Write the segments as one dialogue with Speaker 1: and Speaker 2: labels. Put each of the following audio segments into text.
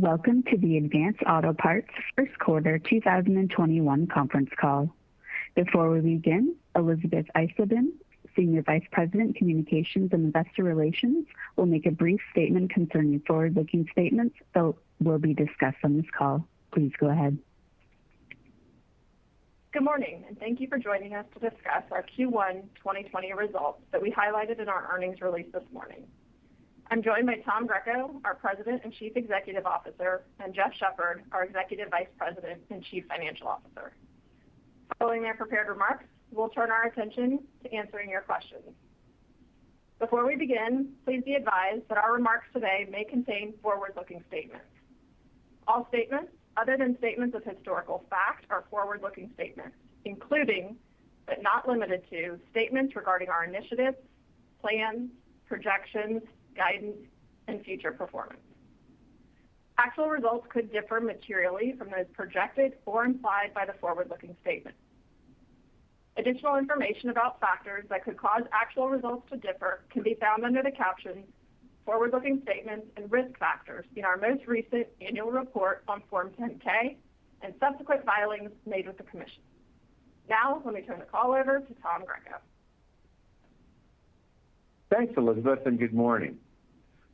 Speaker 1: Welcome to the Advance Auto Parts First Quarter 2021 conference call. Before we begin, Elizabeth Eisleben, Senior Vice President, Communications and Investor Relations, will make a brief statement concerning forward-looking statements that will be discussed on this call. Please go ahead.
Speaker 2: Good morning, and thank you for joining us to discuss our Q1 2020 results that we highlighted in our earnings release this morning. I'm joined by Tom Greco, our President and Chief Executive Officer, and Jeff Shepherd, our Executive Vice President and Chief Financial Officer. Following their prepared remarks, we'll turn our attention to answering your questions. Before we begin, please be advised that our remarks today may contain forward-looking statements. All statements, other than statements of historical fact, are forward-looking statements, including, but not limited to, statements regarding our initiatives, plans, projections, guidance, and future performance. Actual results could differ materially from those projected or implied by the forward-looking statement. Additional information about factors that could cause actual results to differ can be found under the captions Forward-Looking Statements and Risk Factors in our most recent annual report on Form 10-K and subsequent filings made with the Commission. Now, let me turn the call over to Tom Greco.
Speaker 3: Thanks, Elizabeth, and good morning.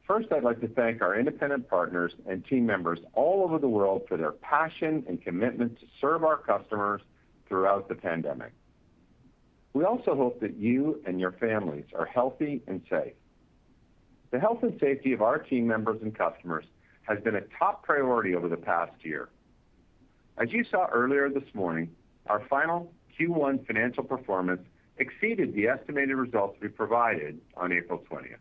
Speaker 3: First, I'd like to thank our independent partners and team members all over the world for their passion and commitment to serve our customers throughout the pandemic. We also hope that you and your families are healthy and safe. The health and safety of our team members and customers has been a top priority over the past year. As you saw earlier this morning, our final Q1 financial performance exceeded the estimated results we provided on April 20th.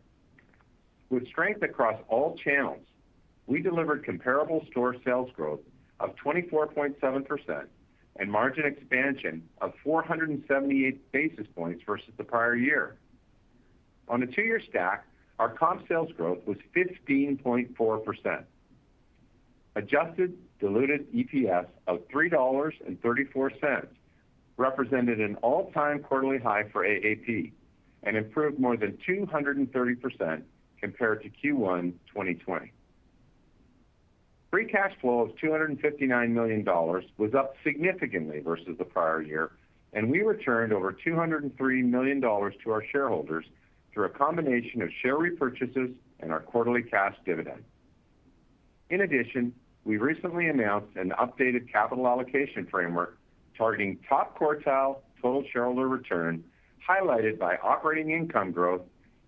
Speaker 3: With strength across all channels, we delivered comparable store sales growth of 24.7% and margin expansion of 478 basis points versus the prior year. On a two-year stack, our comp sales growth was 15.4%. Adjusted diluted EPS of $3.34 represented an all-time quarterly high for AAP and improved more than 230% compared to Q1 2020. Free cash flow of $259 million was up significantly versus the prior year, and we returned over $203 million to our shareholders through a combination of share repurchases and our quarterly cash dividend. In addition, we recently announced an updated capital allocation framework targeting top quartile total shareholder return, highlighted by operating income growth,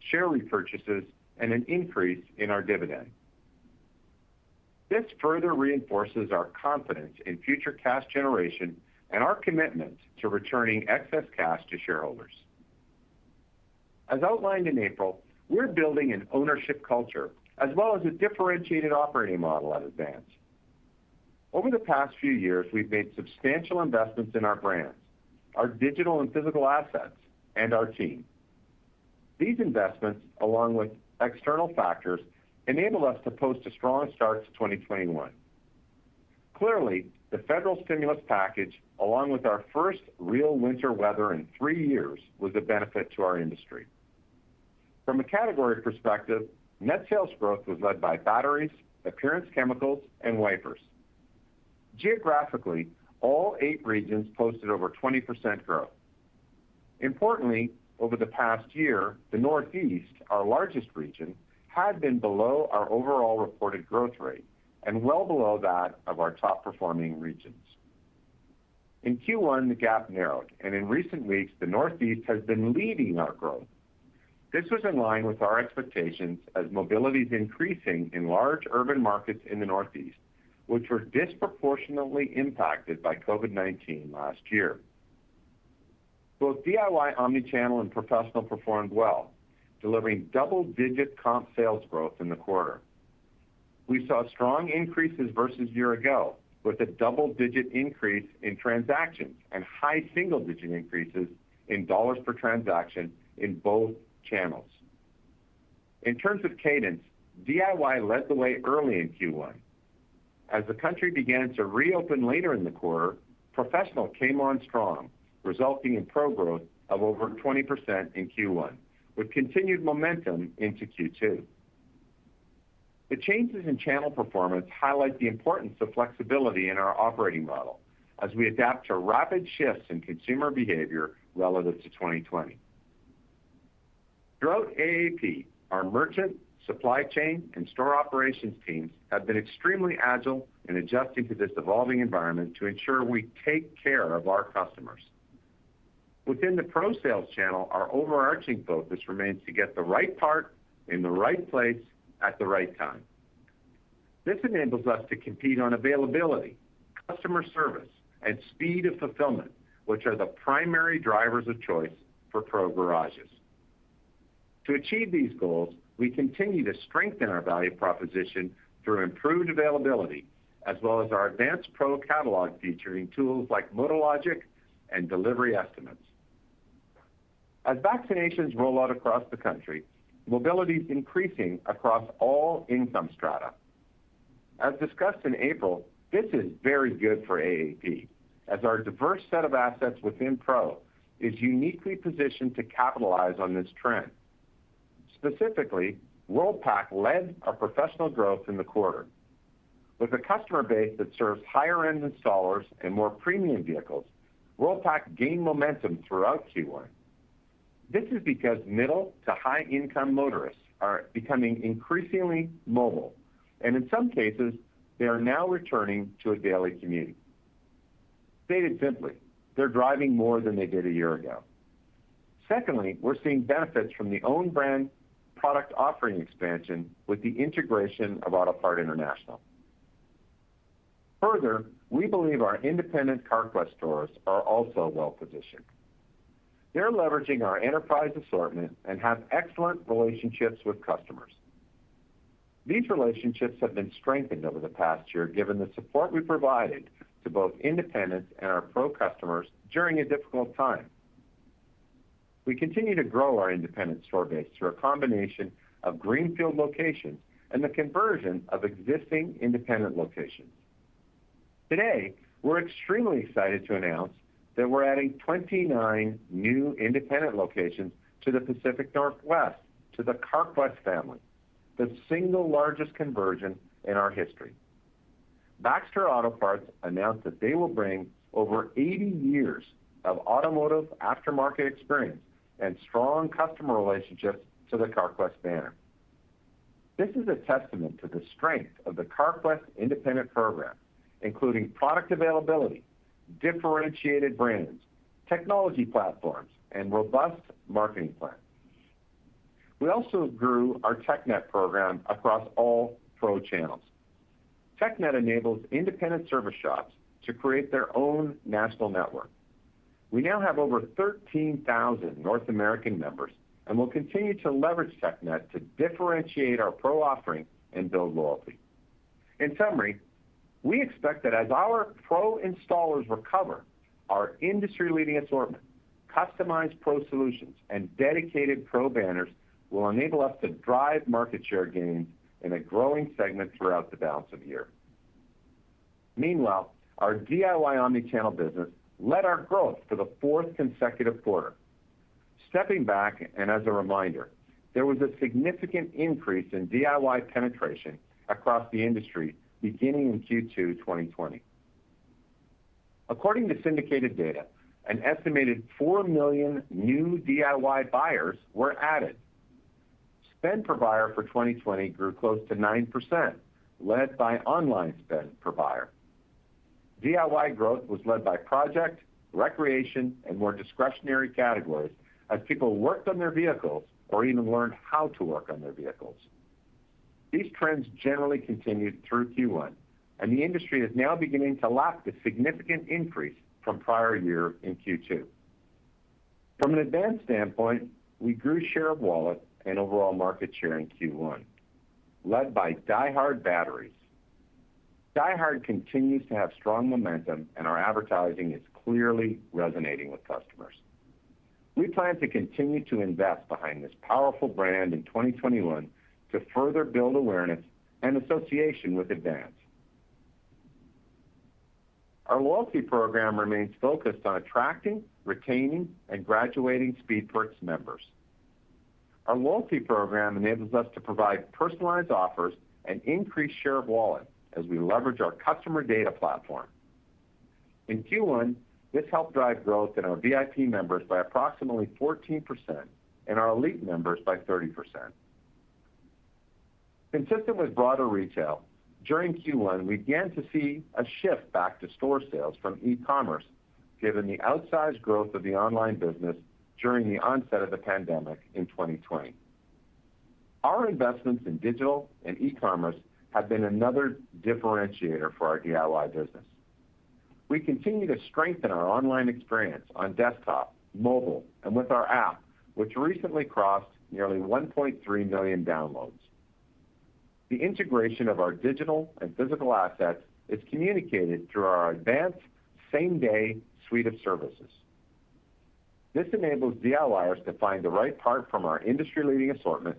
Speaker 3: share repurchases, and an increase in our dividend. This further reinforces our confidence in future cash generation and our commitment to returning excess cash to shareholders. As outlined in April, we're building an ownership culture as well as a differentiated operating model at Advance. Over the past few years, we've made substantial investments in our brands, our digital and physical assets, and our team. These investments, along with external factors, enable us to post a strong start to 2021. Clearly, the federal stimulus package, along with our first real winter weather in 3 years, was a benefit to our industry. From a category perspective, net sales growth was led by batteries, appearance chemicals, and wipers. Geographically, all 8 regions posted over 20% growth. Importantly, over the past year, the Northeast, our largest region, had been below our overall reported growth rate and well below that of our top-performing regions. In Q1, the gap narrowed, and in recent weeks, the Northeast has been leading our growth. This was in line with our expectations as mobility is increasing in large urban markets in the Northeast, which were disproportionately impacted by COVID-19 last year. Both DIY, omnichannel, and professional performed well, delivering double-digit comp sales growth in the quarter. We saw strong increases versus year ago, with a double-digit increase in transactions and high single-digit increases in dollars per transaction in both channels. In terms of cadence, DIY led the way early in Q1. As the country began to reopen later in the quarter, professional came on strong, resulting in pro growth of over 20% in Q1, with continued momentum into Q2. The changes in channel performance highlight the importance of flexibility in our operating model as we adapt to rapid shifts in consumer behavior relative to 2020. Throughout AAP, our merchant, supply chain, and store operations teams have been extremely agile in adjusting to this evolving environment to ensure we take care of our customers. Within the pro sales channel, our overarching focus remains to get the right part in the right place at the right time. This enables us to compete on availability, customer service, and speed of fulfillment, which are the primary drivers of choice for pro garages. To achieve these goals, we continue to strengthen our value proposition through improved availability, as well as our advanced pro catalog featuring tools like MotoLogic and delivery estimates. As vaccinations roll out across the country, mobility is increasing across all income strata. As discussed in April, this is very good for AAP, as our diverse set of assets within Pro is uniquely positioned to capitalize on this trend. Specifically, Worldpac led our professional growth in the quarter. With a customer base that serves higher-end installers and more premium vehicles, Worldpac gained momentum throughout Q1. This is because middle to high-income motorists are becoming increasingly mobile, and in some cases, they are now returning to a daily commute. Stated simply, they're driving more than they did a year ago. Secondly, we're seeing benefits from the own brand product offering expansion with the integration of Autopart International. Further, we believe our independent CarQuest stores are also well positioned. They're leveraging our enterprise assortment and have excellent relationships with customers. These relationships have been strengthened over the past year given the support we provided to both independents and our pro customers during a difficult time. We continue to grow our independent store base through a combination of greenfield locations and the conversion of existing independent locations. Today, we're extremely excited to announce that we're adding 29 new independent locations to the Pacific Northwest to the CarQuest family, the single largest conversion in our history. Baxter Auto Parts announced that they will bring over 80 years of automotive aftermarket experience and strong customer relationships to the CarQuest banner. This is a testament to the strength of the CarQuest independent program, including product availability, differentiated brands, technology platforms, and robust marketing plans. We also grew our TechNet program across all pro channels. TechNet enables independent service shops to create their own national network. We now have over 13,000 North American members and will continue to leverage TechNet to differentiate our pro offering and build loyalty. In summary, we expect that as our pro installers recover, our industry-leading assortment, customized pro solutions, and dedicated pro banners will enable us to drive market share gains in a growing segment throughout the balance of the year. Meanwhile, our DIY omnichannel business led our growth for the fourth consecutive quarter. Stepping back, and as a reminder, there was a significant increase in DIY penetration across the industry beginning in Q2 2020. According to syndicated data, an estimated 4 million new DIY buyers were added. Spend per buyer for 2020 grew close to 9%, led by online spend per buyer. DIY growth was led by project, recreation, and more discretionary categories as people worked on their vehicles or even learned how to work on their vehicles. These trends generally continued through Q1, and the industry is now beginning to lap the significant increase from prior year in Q2. From an advanced standpoint, we grew share of wallet and overall market share in Q1, led by DieHard batteries. DieHard continues to have strong momentum, and our advertising is clearly resonating with customers. We plan to continue to invest behind this powerful brand in 2021 to further build awareness and association with Advance. Our loyalty program remains focused on attracting, retaining, and graduating Speed Perks members. Our loyalty program enables us to provide personalized offers and increased share of wallet as we leverage our customer data platform. In Q1, this helped drive growth in our VIP members by approximately 14% and our elite members by 30%. Consistent with broader retail, during Q1, we began to see a shift back to store sales from e-commerce, given the outsized growth of the online business during the onset of the pandemic in 2020. Our investments in digital and e-commerce have been another differentiator for our DIY business. We continue to strengthen our online experience on desktop, mobile, and with our app, which recently crossed nearly 1.3 million downloads. The integration of our digital and physical assets is communicated through our advanced same-day suite of services. This enables DIYers to find the right part from our industry-leading assortment,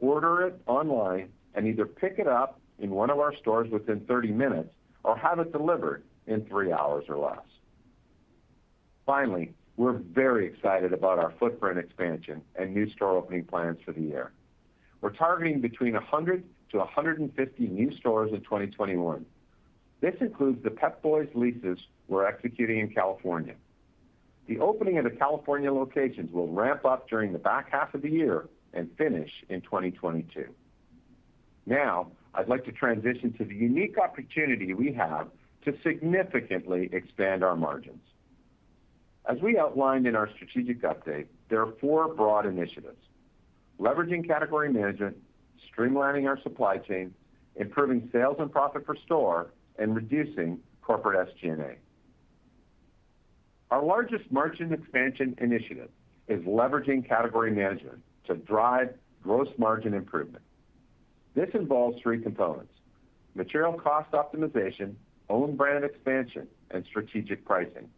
Speaker 3: order it online, and either pick it up in one of our stores within 30 minutes or have it delivered in 3 hours or less. Finally, we're very excited about our footprint expansion and new store opening plans for the year. We're targeting between 100 to 150 new stores in 2021. This includes the Pep Boys leases we're executing in California. The opening of the California locations will ramp up during the back half of the year and finish in 2022. Now, I'd like to transition to the unique opportunity we have to significantly expand our margins. As we outlined in our strategic update, there are 4 broad initiatives: leveraging category management, streamlining our supply chain, improving sales and profit per store, and reducing corporate SG&A. Our largest margin expansion initiative is leveraging category management to drive gross margin improvement. This involves 3 components: material cost optimization, own brand expansion, and strategic pricing.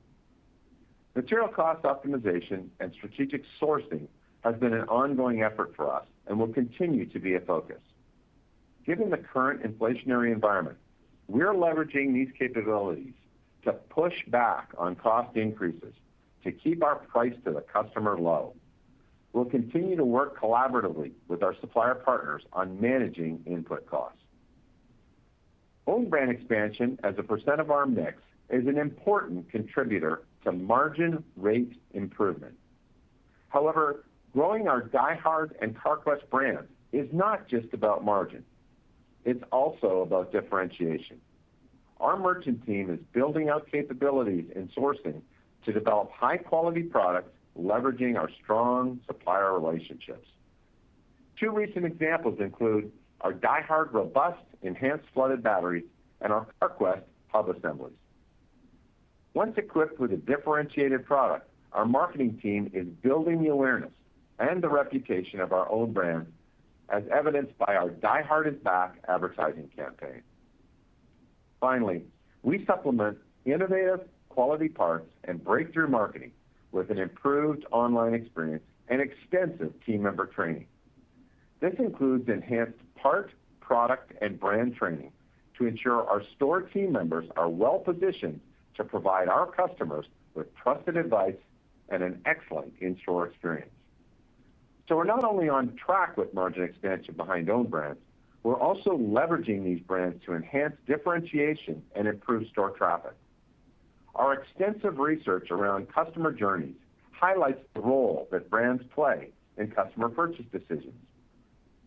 Speaker 3: Material cost optimization and strategic sourcing has been an ongoing effort for us and will continue to be a focus. Given the current inflationary environment, we're leveraging these capabilities to push back on cost increases to keep our price to the customer low. We'll continue to work collaboratively with our supplier partners on managing input costs. Own brand expansion as a percent of our mix is an important contributor to margin rate improvement. However, growing our DieHard and Carquest brands is not just about margin. It's also about differentiation. Our merchant team is building out capabilities in sourcing to develop high-quality products, leveraging our strong supplier relationships. 2 recent examples include our DieHard Robust Enhanced Flooded Batteries and our Carquest Hub Assemblies. Once equipped with a differentiated product, our marketing team is building the awareness and the reputation of our own brand, as evidenced by our DieHard is Back advertising campaign. Finally, we supplement innovative quality parts and breakthrough marketing with an improved online experience and extensive team member training. This includes enhanced part, product, and brand training to ensure our store team members are well positioned to provide our customers with trusted advice and an excellent in-store experience. So we're not only on track with margin expansion behind own brands, we're also leveraging these brands to enhance differentiation and improve store traffic. Our extensive research around customer journeys highlights the role that brands play in customer purchase decisions.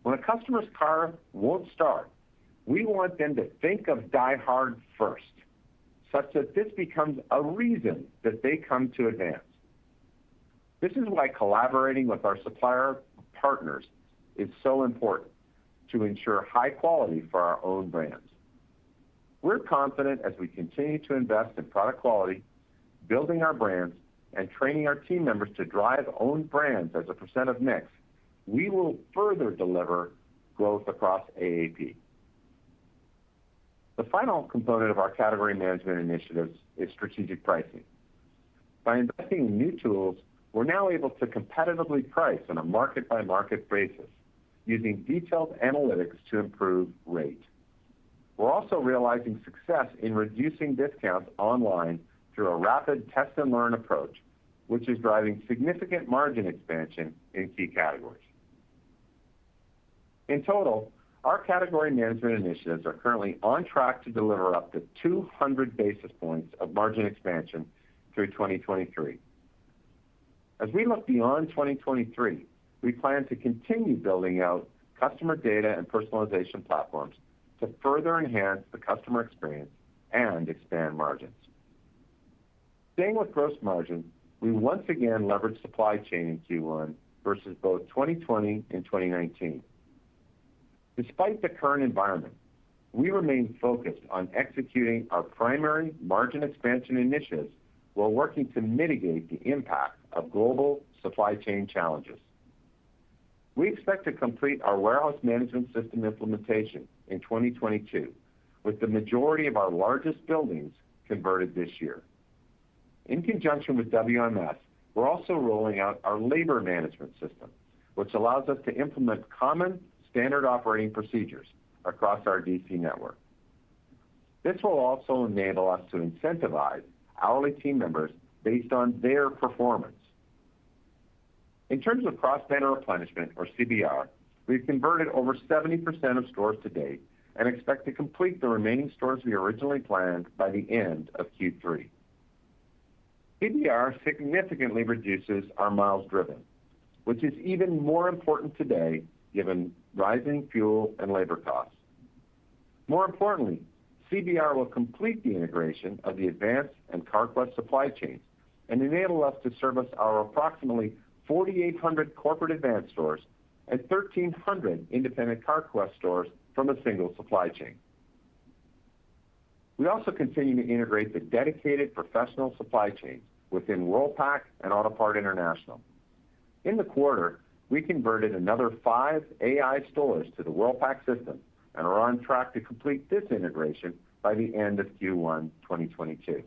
Speaker 3: When a customer's car won't start, we want them to think of DieHard first, such that this becomes a reason that they come to Advance. This is why collaborating with our supplier partners is so important to ensure high quality for our own brands. We're confident as we continue to invest in product quality, building our brands, and training our team members to drive own brands as a percent of mix, we will further deliver growth across AAP. The final component of our category management initiatives is strategic pricing. By investing in new tools, we're now able to competitively price on a market-by-market basis, using detailed analytics to improve rate. We're also realizing success in reducing discounts online through a rapid test-and-learn approach, which is driving significant margin expansion in key categories. In total, Our category management initiatives are currently on track to deliver up to 200 basis points of margin expansion through 2023. As we look beyond 2023, we plan to continue building out customer data and personalization platforms to further enhance the customer experience and expand margins. Staying with gross margin, we once again leveraged supply chain in Q1 versus both 2020 and 2019. Despite the current environment, we remain focused on executing our primary margin expansion initiatives while working to mitigate the impact of global supply chain challenges. We expect to complete our warehouse management system implementation in 2022, with the majority of our largest buildings converted this year. In conjunction with WMS, we're also rolling out our labor management system, which allows us to implement common standard operating procedures across our DC network. This will also enable us to incentivize hourly team members based on their performance. In terms of cross-banner replenishment, or CBR, we've converted over 70% of stores to date and expect to complete the remaining stores we originally planned by the end of Q3. CBR significantly reduces our miles driven, which is even more important today given rising fuel and labor costs. More importantly, CBR will complete the integration of the Advance and Carquest supply chains and enable us to service our approximately 4,800 corporate Advance stores and 1,300 independent Carquest stores from a single supply chain. We also continue to integrate the dedicated professional supply chains within Worldpac and Autopart International. In the quarter, we converted another 5 AI stores to the Worldpac system and are on track to complete this integration by the end of Q1 2022.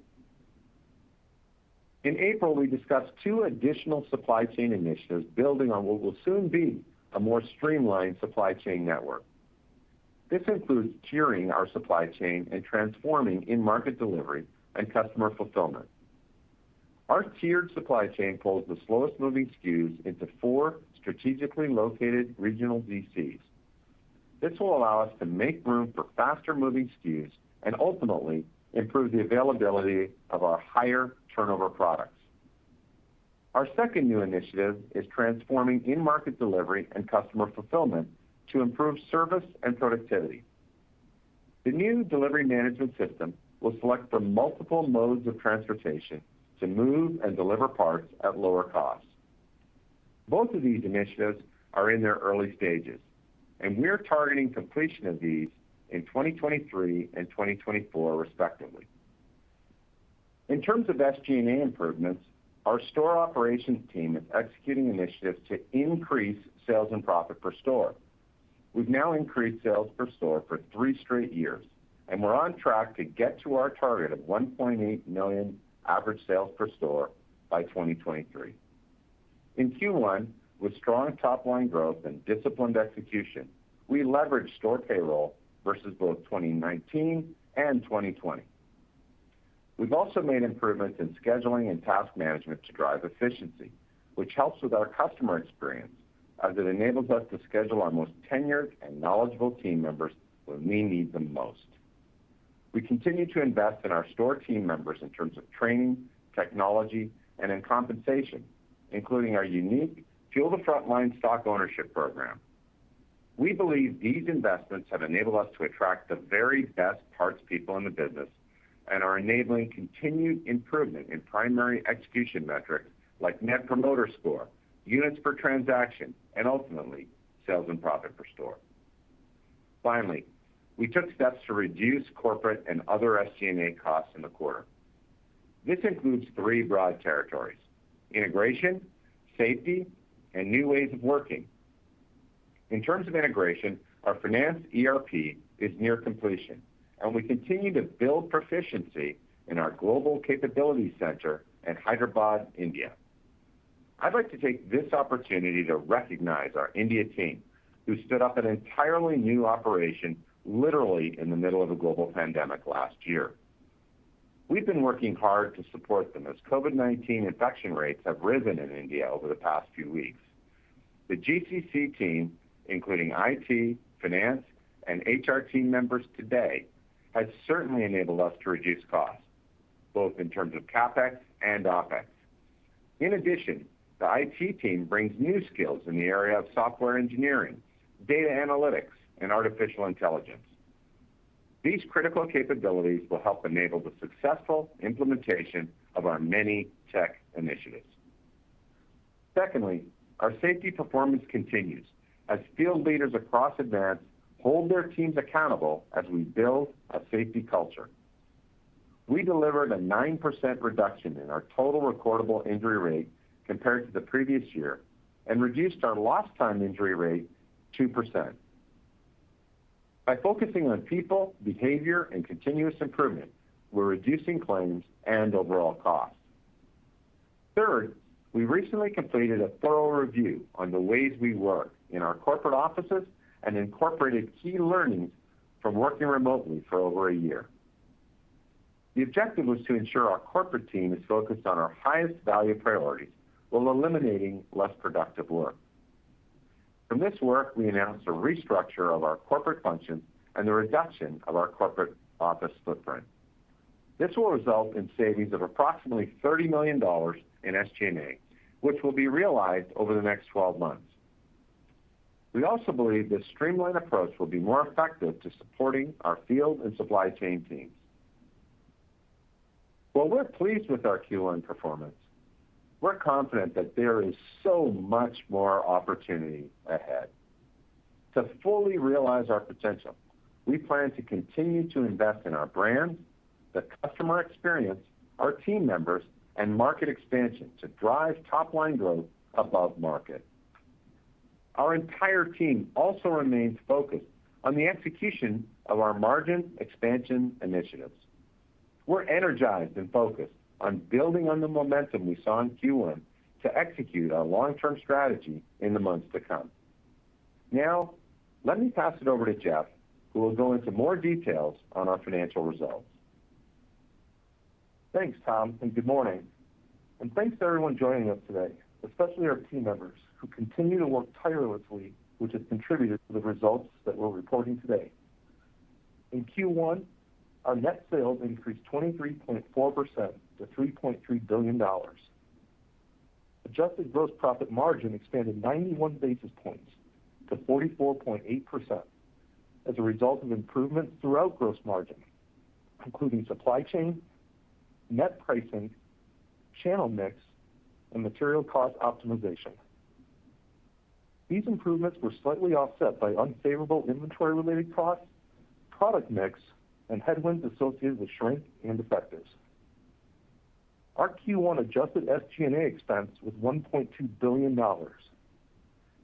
Speaker 3: In April, we discussed 2 additional supply chain initiatives building on what will soon be a more streamlined supply chain network. This includes tiering our supply chain and transforming in-market delivery and customer fulfillment. Our tiered supply chain pulls the slowest moving SKUs into 4 strategically located regional DCs. This will allow us to make room for faster moving SKUs and ultimately improve the availability of our higher turnover products. Our second new initiative is transforming in-market delivery and customer fulfillment to improve service and productivity. The new delivery management system will select from multiple modes of transportation to move and deliver parts at lower costs. Both of these initiatives are in their early stages, and we're targeting completion of these in 2023 and 2024 respectively. In terms of SG&A improvements, our store operations team is executing initiatives to increase sales and profit per store. We've now increased sales per store for 3 straight years, and we're on track to get to our target of 1.8 million average sales per store by 2023. In Q1, with strong top-line growth and disciplined execution, we leveraged store payroll versus both 2019 and 2020. We've also made improvements in scheduling and task management to drive efficiency, which helps with our customer experience as it enables us to schedule our most tenured and knowledgeable team members when we need them most. We continue to invest in our store team members in terms of training, technology, and in compensation, including our unique Fuel the Frontline stock ownership program. We believe these investments have enabled us to attract the very best parts people in the business and are enabling continued improvement in primary execution metrics like Net Promoter Score, units per transaction, and ultimately, sales and profit per store. Finally, we took steps to reduce corporate and other SG&A costs in the quarter. This includes 3 broad territories: integration, safety, and new ways of working. In terms of integration, our finance ERP is near completion, and we continue to build proficiency in our Global Capability Center in Hyderabad, India. I'd like to take this opportunity to recognize our India team, who stood up an entirely new operation literally in the middle of a global pandemic last year. We've been working hard to support them as COVID-19 infection rates have risen in India over the past few weeks. The GCC team, including IT, finance, and HR team members today has certainly enabled us to reduce costs, both in terms of CapEx and OpEx. In addition, the IT team brings new skills in the area of software engineering, data analytics, and artificial intelligence. These critical capabilities will help enable the successful implementation of our many tech initiatives. Secondly, our safety performance continues as field leaders across Advance hold their teams accountable as we build a safety culture. We delivered a 9% reduction in our total recordable injury rate compared to the previous year and reduced our lost time injury rate 2%. By focusing on people, behavior, and continuous improvement, we're reducing claims and overall costs. Third, we recently completed a thorough review on the ways we work in our corporate offices and incorporated key learnings from working remotely for over a year. The objective was to ensure our corporate team is focused on our highest value priorities while eliminating less productive work. From this work, we announced a restructure of our corporate functions and the reduction of our corporate office footprint. This will result in savings of approximately $30 million in SG&A, which will be realized over the next 12 months. We also believe this streamlined approach will be more effective to supporting our field and supply chain teams. While we're pleased with our Q1 performance, we're confident that there is so much more opportunity ahead. To fully realize our potential, we plan to continue to invest in our brand, the customer experience, our team members, and market expansion to drive top-line growth above market. Our entire team also remains focused on the execution of our margin expansion initiatives. We're energized and focused on building on the momentum we saw in Q1 to execute our long-term strategy in the months to come. Now, let me pass it over to Jeff, who will go into more details on our financial results.
Speaker 4: Thanks, Tom, and good morning. And thanks to everyone joining us today, especially our team members who continue to work tirelessly, which has contributed to the results that we're reporting today. In Q1, our net sales increased 23.4% to $3.3 billion. Adjusted gross profit margin expanded 91 basis points to 44.8% as a result of improvements throughout gross margin, including supply chain, net pricing, channel mix, and material cost optimization. These improvements were slightly offset by unfavorable inventory-related costs, product mix, and headwinds associated with shrink and defectives. Our Q1 adjusted SG&A expense was $1.2 billion. On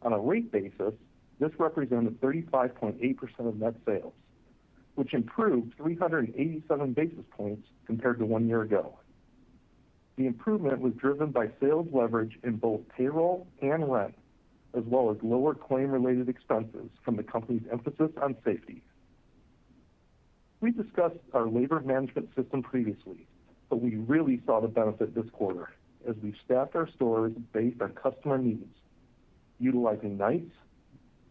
Speaker 4: a rate basis, this represented 35.8% of net sales, which improved 387 basis points compared to 1 year ago. The improvement was driven by sales leverage in both payroll and rent, as well as lower claim-related expenses from the company's emphasis on safety. We discussed our labor management system previously, but we really saw the benefit this quarter as we staffed our stores based on customer needs, utilizing nights,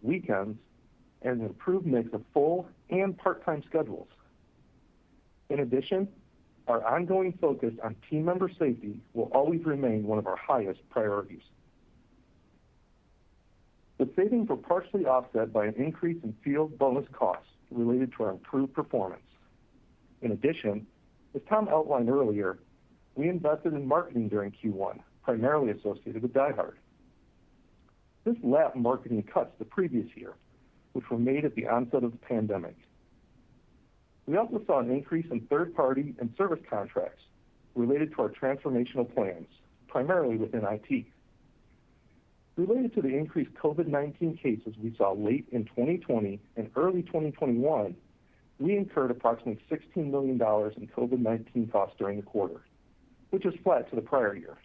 Speaker 4: weekends, and an improved mix of full and part-time schedules. In addition, our ongoing focus on team member safety will always remain one of our highest priorities. The savings were partially offset by an increase in field bonus costs related to our improved performance. In addition, as Tom outlined earlier, we invested in marketing during Q1, primarily associated with Die Hard. This lapped marketing cuts the previous year, which were made at the onset of the pandemic. We also saw an increase in third-party and service contracts related to our transformational plans, primarily within IT. Related to the increased COVID-19 cases we saw late in 2020 and early 2021, we incurred approximately $16 million in COVID-19 costs during the quarter, which is flat to the prior year.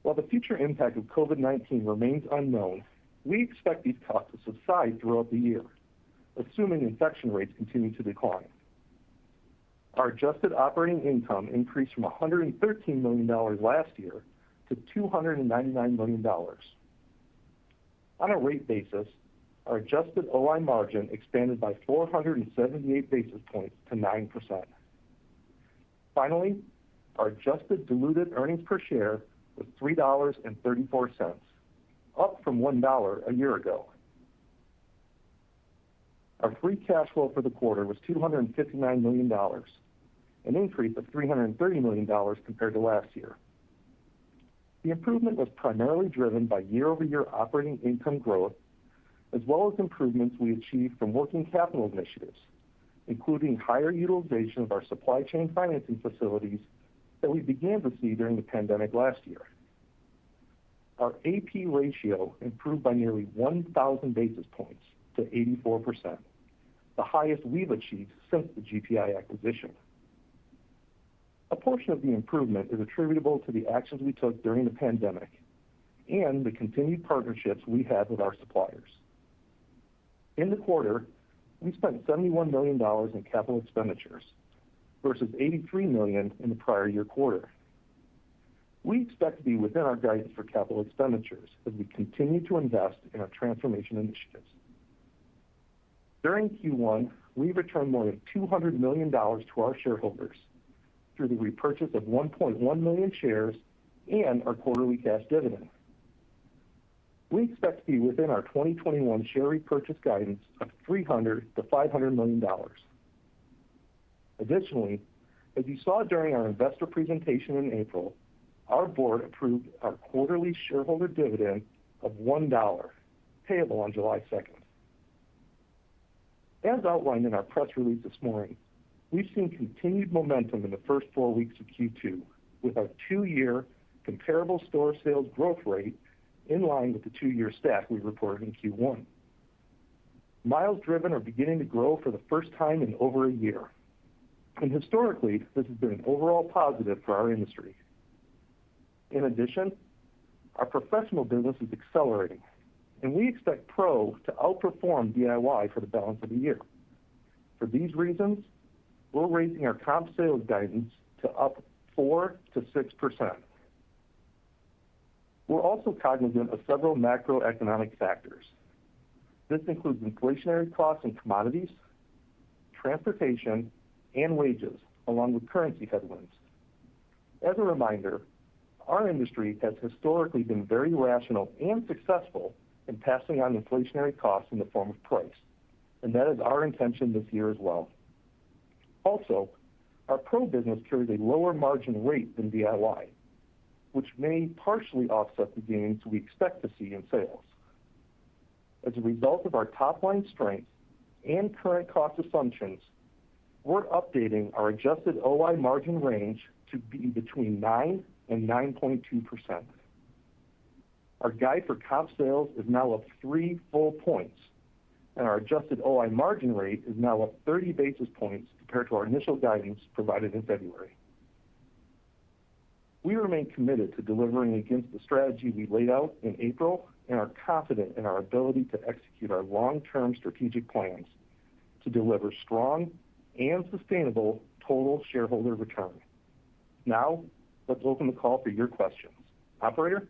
Speaker 4: While the future impact of COVID-19 remains unknown, we expect these costs to subside throughout the year, assuming infection rates continue to decline. Our adjusted operating income increased from $113 million last year to $299 million. On a rate basis, our adjusted OI margin expanded by 478 basis points to 9%. Finally, our adjusted diluted earnings per share was $3.34, up from $1 a year ago. Our free cash flow for the quarter was $259 million, an increase of $330 million compared to last year. The improvement was primarily driven by year-over-year operating income growth, as well as improvements we achieved from working capital initiatives, including higher utilization of our supply chain financing facilities that we began to see during the pandemic last year. Our AP ratio improved by nearly 1,000 basis points to 84%, the highest we've achieved since the GPI acquisition. A portion of the improvement is attributable to the actions we took during the pandemic and the continued partnerships we have with our suppliers. In the quarter, we spent $71 million in capital expenditures versus $83 million in the prior year quarter. We expect to be within our guidance for capital expenditures as we continue to invest in our transformation initiatives. During Q1, we returned more than $200 million to our shareholders through the repurchase of 1.1 million shares and our quarterly cash dividend. We expect to be within our 2021 share repurchase guidance of $300 to $500 million. Additionally, as you saw during our investor presentation in April, our board approved our quarterly shareholder dividend of $1, payable on July 2nd. As outlined in our press release this morning, we've seen continued momentum in the first 4 weeks of Q2, with our 2-year comparable store sales growth rate in line with the 2-year stack we reported in Q1. Miles driven are beginning to grow for the first time in over a year. And historically, this has been an overall positive for our industry. In addition, our professional business is accelerating, and we expect Pro to outperform DIY for the balance of the year. For these reasons, we're raising our comp sales guidance to up 4 to 6%. We're also cognizant of several macroeconomic factors. This includes inflationary costs in commodities, transportation, and wages, along with currency headwinds. As a reminder, our industry has historically been very rational and successful in passing on inflationary costs in the form of price, and that is our intention this year as well. Also, our Pro business carries a lower margin rate than DIY, which may partially offset the gains we expect to see in sales. As a result of our top-line strength and current cost assumptions, we're updating our adjusted OI margin range to be between 9 and 9.2%. Our guide for comp sales is now up 3 full points, and our adjusted OI margin rate is now up 30 basis points compared to our initial guidance provided in February. We remain committed to delivering against the strategy we laid out in April and are confident in our ability to execute our long-term strategic plans to deliver strong and sustainable total shareholder return. Now, let's open the call for your questions. Operator?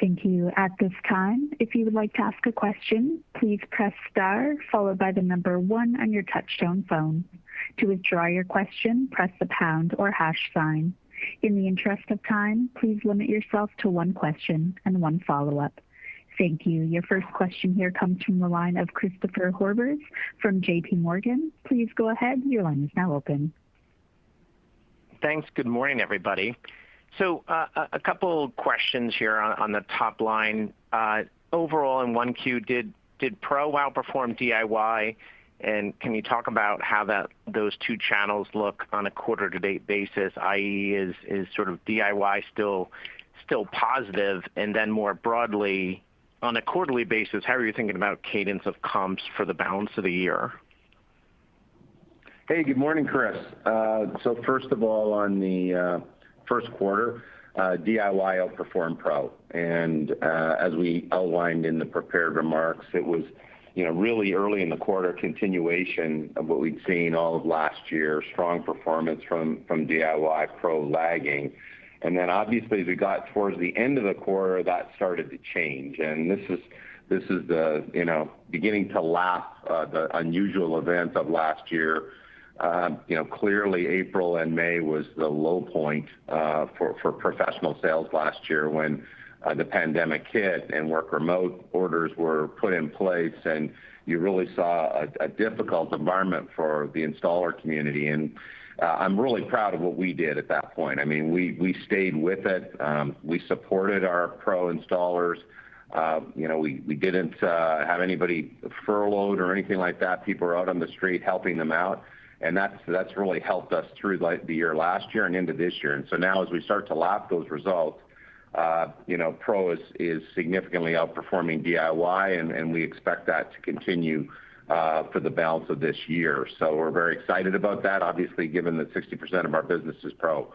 Speaker 1: Thank you. At this time, if you would like to ask a question, please press star followed by the number 1 on your touchtone phone. To withdraw your question, press the pound or hash sign. In the interest of time, please limit yourself to 1 question and 1 follow-up. Thank you. Your first question here comes from the line of Christopher Horvers from JP Morgan. Please go ahead. Your line is now open.
Speaker 5: Thanks. Good morning, everybody. So a couple questions here on the top line. Overall in 1Q, did Pro outperform DIY? And can you talk about how those two channels look on a quarter-to-date basis, i.e. is sort of DIY still positive? And then more broadly, on a quarterly basis, how are you thinking about cadence of comps for the balance of the year?
Speaker 3: Hey, good morning, Chris. So first of all, on the first quarter, DIY outperformed Pro. And as we outlined in the prepared remarks, it was really early in the quarter, continuation of what we'd seen all of last year, strong performance from DIY, Pro lagging. And then obviously as we got towards the end of the quarter, that started to change. And this This is the, beginning to lap the unusual events of last year. Clearly April and May was the low point for professional sales last year when the pandemic hit and work remote orders were put in place, and you really saw a difficult environment for the installer community. And I'm really proud of what we did at that point. I mean, we stayed with it. We supported our pro installers. We didn't have anybody furloughed or anything like that. People were out on the street helping them out. And that's really helped us through the year last year and into this year. And so now as we start to lap those results, pro is significantly outperforming DIY, and we expect that to continue for the balance of this year. So we're very excited about that, obviously, given that 60% of our business is pro.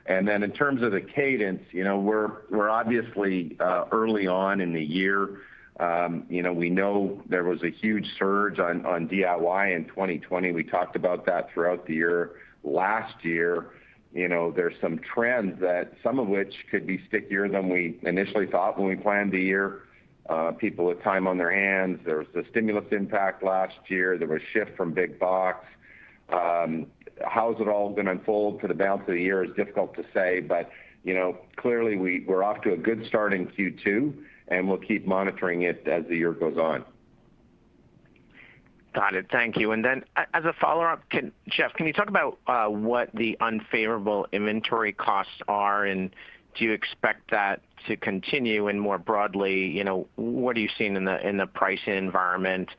Speaker 3: And then in terms of the cadence, we're obviously early on in the year. We know there was a huge surge on DIY in 2020. We talked about that throughout the year. Last year, there's some trends that some of which could be stickier than we initially thought when we planned the year. People with time on their hands. There was the stimulus impact last year. There was a shift from big box. How's it all going to unfold for the balance of the year is difficult to say, but clearly we're off to a good start in Q2, and we'll keep monitoring it as the year goes on.
Speaker 5: Got it. Thank you. And then as a follow-up, Jeff, can you talk about what the unfavorable inventory costs are, and do you expect that to continue? And more broadly, what are you seeing in the pricing environment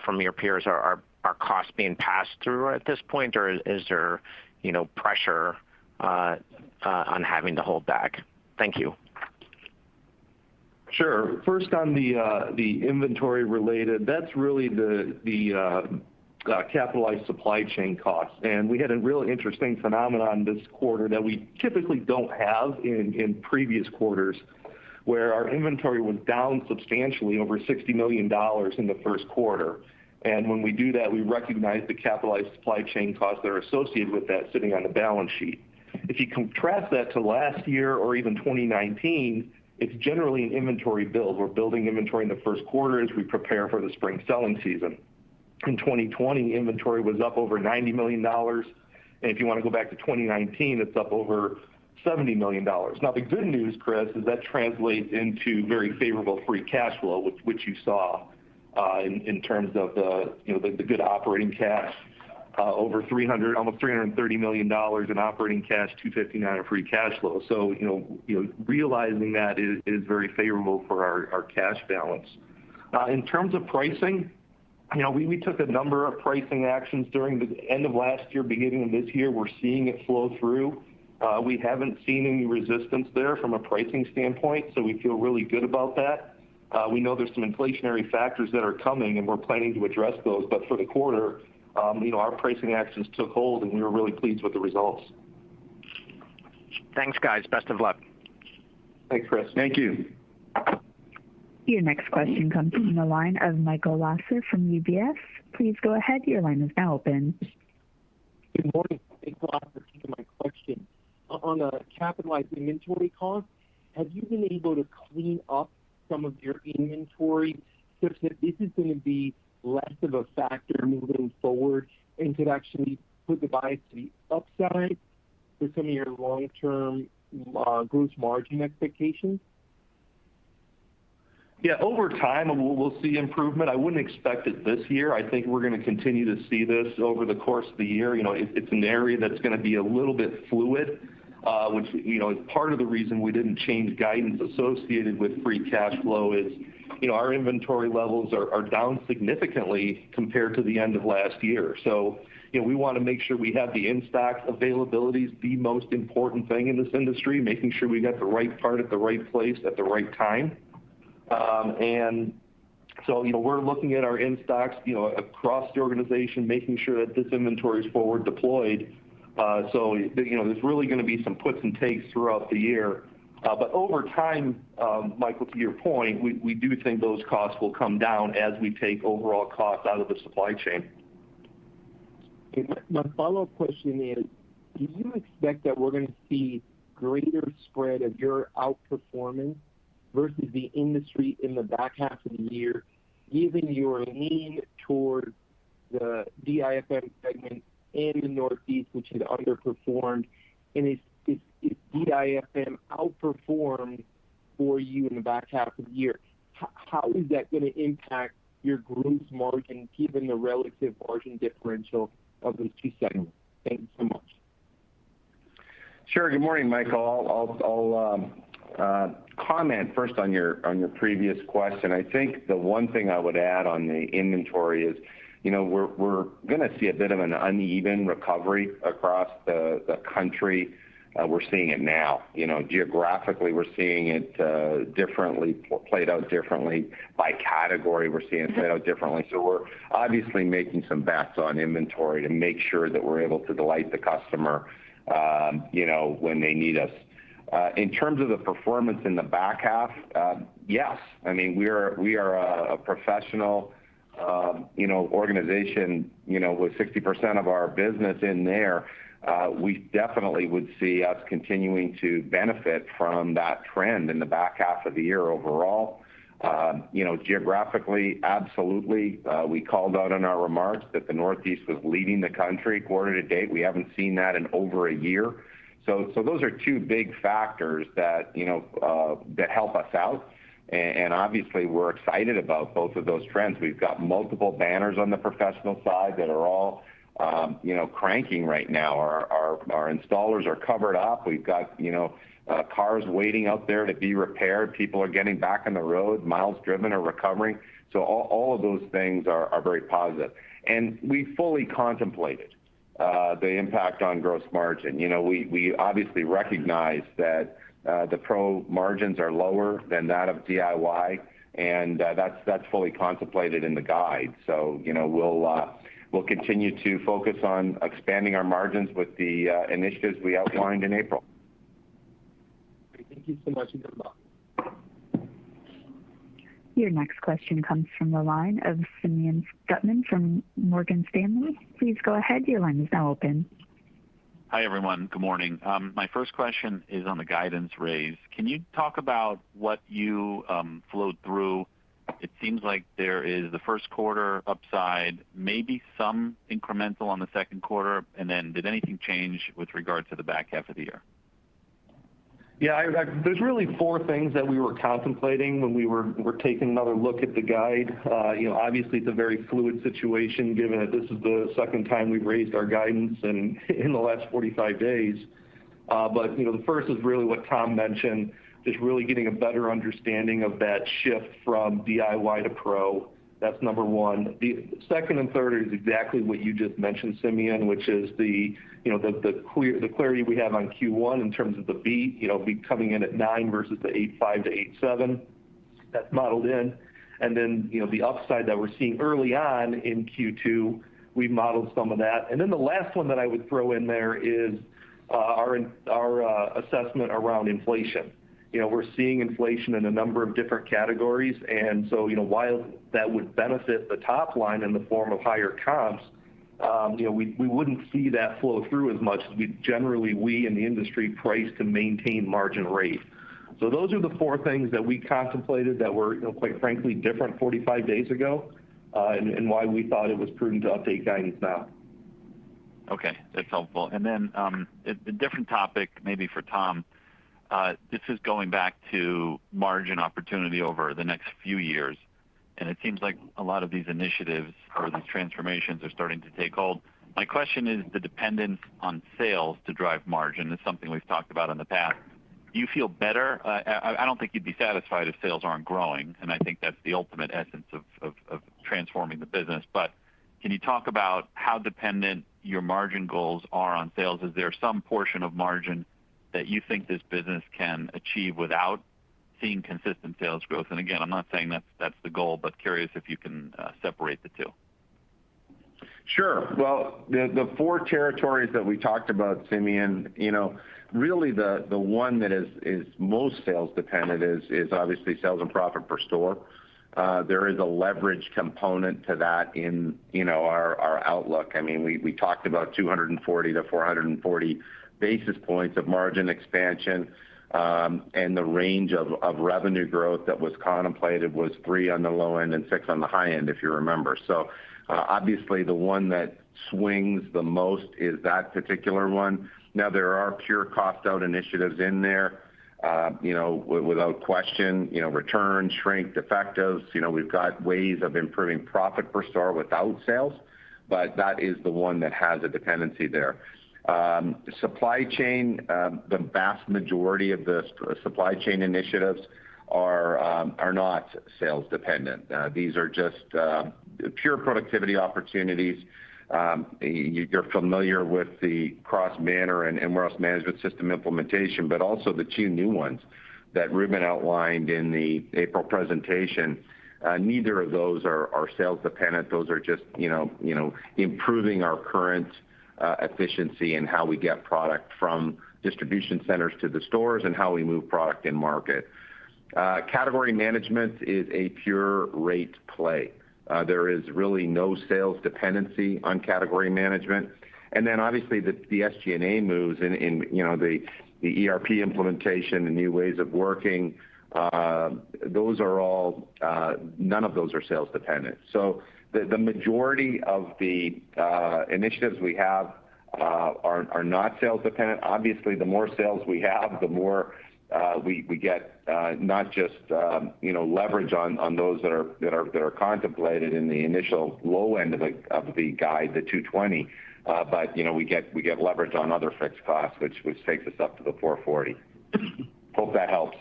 Speaker 5: from your peers? Are costs being passed through at this point, or is there pressure on having to hold back? Thank you.
Speaker 4: Sure. First on the inventory related, that's really the capitalized supply chain costs. And we had a really interesting phenomenon this quarter that we typically don't have in previous quarters, where our inventory was down substantially, over $60 million in the first quarter. And when we do that, we recognize the capitalized supply chain costs that are associated with that sitting on the balance sheet. If you contrast that to last year or even 2019, it's generally an inventory build. We're building inventory in the first quarter as we prepare for the spring selling season. In 2020, inventory was up over $90 million. And if you want to go back to 2019, it's up over $70 million. Now, the good news, Chris, is that translates into very favorable free cash flow, which you saw in terms of the good operating cash, over almost $330 million in operating cash, $259 in free cash flow. So realizing that is very favorable for our cash balance. In terms of pricing, we took a number of pricing actions during the end of last year, beginning of this year. We're seeing it flow through. We haven't seen any resistance there from a pricing standpoint, so we feel really good about that. We know there's some inflationary factors that are coming, and we're planning to address those. But for the quarter, our pricing actions took hold, and we were really pleased with the results.
Speaker 5: Thanks, guys. Best of luck.
Speaker 4: Thanks, Chris.
Speaker 3: Thank you.
Speaker 1: Your next question comes from the line of Michael Lasser from UBS. Please go ahead. Your line is now open.
Speaker 6: Good morning. Thanks a lot for taking my question. On a capitalized inventory cost, have you been able to clean up some of your inventory such that this is going to be less of a factor moving forward and could actually put the bias to the upside for some of your long-term gross margin expectations?
Speaker 4: Yeah, over time, we'll see improvement. I wouldn't expect it this year. I think we're going to continue to see this over the course of the year. It's an area that's going to be a little bit fluid, which is part of the reason we didn't change guidance associated with free cash flow is, our inventory levels are down significantly compared to the end of last year. So, we want to make sure we have the in-stock availability is the most important thing in this industry, making sure we got the right part at the right place at the right time. And so, we're looking at our in-stocks, across the organization, making sure that this inventory is forward deployed. So, there's really going to be some puts and takes throughout the year. But over time, Michael, to your point, we do think those costs will come down as we take overall costs out of the supply chain.
Speaker 6: Okay, my follow-up question is, do you expect that we're going to see greater spread of your outperformance versus the industry in the back half of the year, given your lean towards the DIFM segment and the Northeast, which had underperformed? And is DIFM outperformed for you in the back half of the year? How is that going to impact your gross margin, given the relative margin differential of those two segments? Thank you so much.
Speaker 3: Sure. Good morning, Michael. I'll comment first on your previous question. I think the one thing I would add on the inventory is, we're going to see a bit of an uneven recovery across the country. We're seeing it now. Geographically, we're seeing it differently, played out differently. By category, we're seeing it played out differently. So we're obviously making some bets on inventory to make sure that we're able to delight the customer, when they need us. In terms of the performance in the back half, yes. I mean, we are a professional, organization, with 60% of our business in there. We definitely would see us continuing to benefit from that trend in the back half of the year overall. Geographically, absolutely. We called out in our remarks that the Northeast was leading the country quarter to date. We haven't seen that in over a year. So those are two big factors that, that help us out. And obviously, we're excited about both of those trends. We've got multiple banners on the professional side that are all, cranking right now. Our installers are covered up. We've got, cars waiting out there to be repaired. People are getting back on the road. Miles driven are recovering. So all of those things are very positive. And we fully contemplated the impact on gross margin. We obviously recognize that the pro margins are lower than that of DIY, and that's fully contemplated in the guide. So we'll continue to focus on expanding our margins with the initiatives we outlined in April.
Speaker 6: Thank you so much.
Speaker 1: Your next question comes from the line of Simeon Gutman from Morgan Stanley. Please go ahead. Your line is now open.
Speaker 7: Hi, everyone. Good morning. My first question is on the guidance raise. Can you talk about what you flowed through? It seems like there is the first quarter upside, maybe some incremental on the second quarter, and then did anything change with regard to the back half of the year?
Speaker 4: Yeah, there's really four things that we were contemplating when we're taking another look at the guide. Obviously it's a very fluid situation given that this is the second time we've raised our guidance in the last 45 days. But the first is really what Tom mentioned, just really getting a better understanding of that shift from DIY to pro. That's number one. The second and third is exactly what you just mentioned, Simeon, which is the clarity we have on Q1 in terms of the beat, coming in at 9 versus the 8.5 to 8.7. That's modeled in. And then, the upside that we're seeing early on in Q2, we've modeled some of that. And then the last one that I would throw in there is our assessment around inflation. We're seeing inflation in a number of different categories. And so, while that would benefit the top line in the form of higher comps, we wouldn't see that flow through as much as we in the industry price to maintain margin rate. So those are the four things that we contemplated that were, quite frankly, different 45 days ago, and why we thought it was prudent to update guidance now.
Speaker 7: Okay, that's helpful. And then a different topic, maybe for Tom. This is going back to margin opportunity over the next few years. And it seems like a lot of these initiatives or these transformations are starting to take hold. My question is the dependence on sales to drive margin is something we've talked about in the past. Do you feel better? I don't think you'd be satisfied if sales aren't growing, and I think that's the ultimate essence of transforming the business. But can you talk about how dependent your margin goals are on sales? Is there some portion of margin that you think this business can achieve without seeing consistent sales growth? And again, I'm not saying that's the goal, but curious if you can separate the two.
Speaker 3: Sure. Well, the four territories that we talked about, Simeon, really the one that is most sales dependent is obviously sales and profit per store. There is a leverage component to that in our outlook. I mean, we talked about 240 to 440 basis points of margin expansion. and the range of revenue growth that was contemplated was 3 on the low end and 6 on the high end, if you remember. So obviously the one that swings the most is that particular one. Now there are pure cost out initiatives in there, without question, return, shrink, defectives. We've got ways of improving profit per store without sales, but that is the one that has a dependency there. Supply chain, the vast majority of the supply chain initiatives are not sales dependent. These are just pure productivity opportunities. You're familiar with the cross-banner and warehouse management system implementation, but also the 2 new ones that Ruben outlined in the April presentation. Neither of those are sales dependent. Those are just improving our current efficiency and how we get product from distribution centers to the stores and how we move product in market. Category management is a pure rate play. There is really no sales dependency on category management. And then obviously the SG&A moves in the ERP implementation and new ways of working, those are all, none of those are sales dependent. So the majority of the initiatives we have are not sales dependent. Obviously, the more sales we have, the more we get not just leverage on those that are contemplated in the initial low end of the guide, the 220, but we get leverage on other fixed costs, which takes us up to the 440. Hope that helps.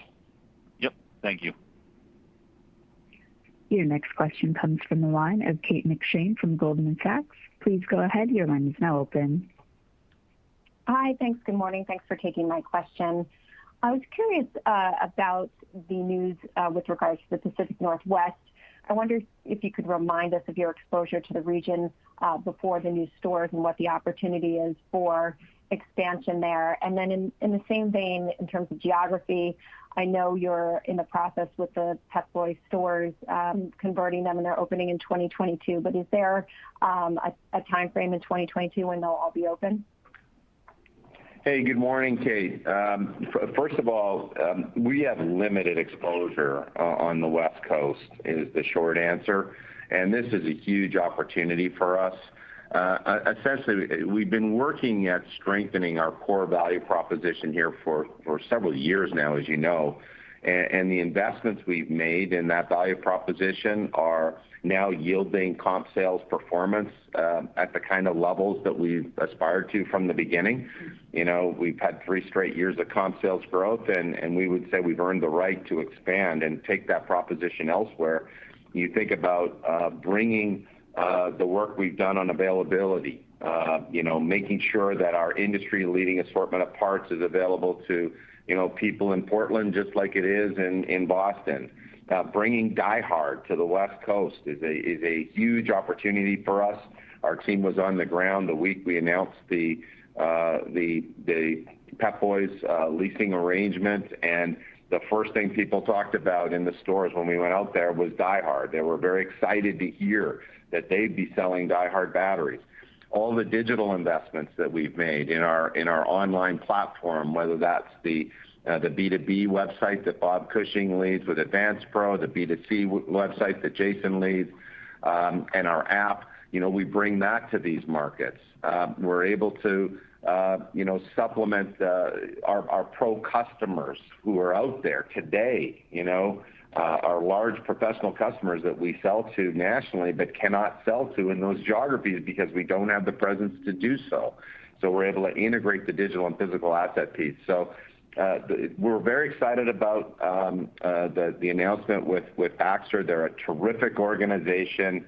Speaker 7: Yep, thank you.
Speaker 1: Your next question comes from the line of Kate McShane from Goldman Sachs. Please go ahead. Your line is now open.
Speaker 8: Hi, thanks. Good morning. Thanks for taking my question. I was curious about the news with regards to the Pacific Northwest. I wonder if you could remind us of your exposure to the region before the new stores and what the opportunity is for expansion there. And then in the same vein, in terms of geography, I know you're in the process with the Pep Boys stores, converting them, and they're opening in 2022. But is there a time frame in 2022 when they'll all be open?
Speaker 3: Hey, good morning, Kate. First of all, we have limited exposure on the West Coast is the short answer. And this is a huge opportunity for us. Essentially, we've been working at strengthening our core value proposition here for several years now, as you know. And the investments we've made in that value proposition are now yielding comp sales performance at the kind of levels that we've aspired to from the beginning. We've had 3 straight years of comp sales growth, and we would say we've earned the right to expand and take that proposition elsewhere. You think about bringing the work we've done on availability, making sure that our industry-leading assortment of parts is available to people in Portland just like it is in Boston. Bringing Die Hard to the West Coast is a huge opportunity for us. Our team was on the ground the week we announced the Pep Boys leasing arrangement, and the first thing people talked about in the stores when we went out there was Die Hard. They were very excited to hear that they'd be selling Die Hard batteries. All the digital investments that we've made in our online platform, whether that's the B2B website that Bob Cushing leads with Advance Pro, the B2C website that Jason leads, and our app, we bring that to these markets. We're able to supplement our pro customers who are out there today, our large professional customers that we sell to nationally but cannot sell to in those geographies because we don't have the presence to do so. So we're able to integrate the digital and physical asset piece. So we're very excited about the announcement with Baxter. They're a terrific organization.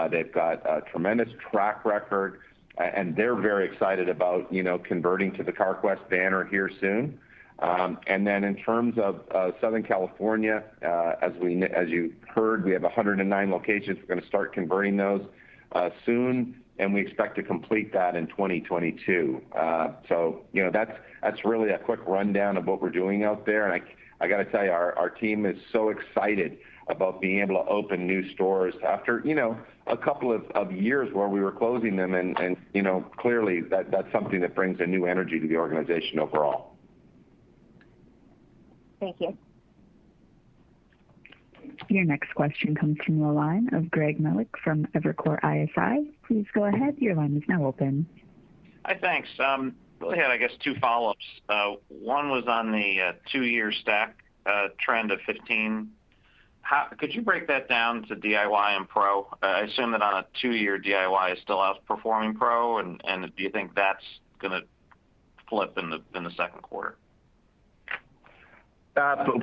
Speaker 3: They've got a tremendous track record, and they're very excited about converting to the Carquest banner here soon. And then in terms of Southern California, as you heard, we have 109 locations. We're going to start converting those soon, and we expect to complete that in 2022. So that's really a quick rundown of what we're doing out there. And I got to tell you, our team is so excited about being able to open new stores after a couple of years where we were closing them, and clearly that's something that brings a new energy to the organization overall.
Speaker 8: Thank you.
Speaker 1: Your next question comes from the line of Greg Melich from Evercore ISI. Please go ahead. Your line is now open.
Speaker 9: Hi, thanks. Really had, I guess, two follow-ups. One was on the 2-year stack trend of 15. Could you break that down to DIY and Pro? I assume that on a 2-year DIY is still outperforming Pro, and do you think that's going to flip in the second quarter?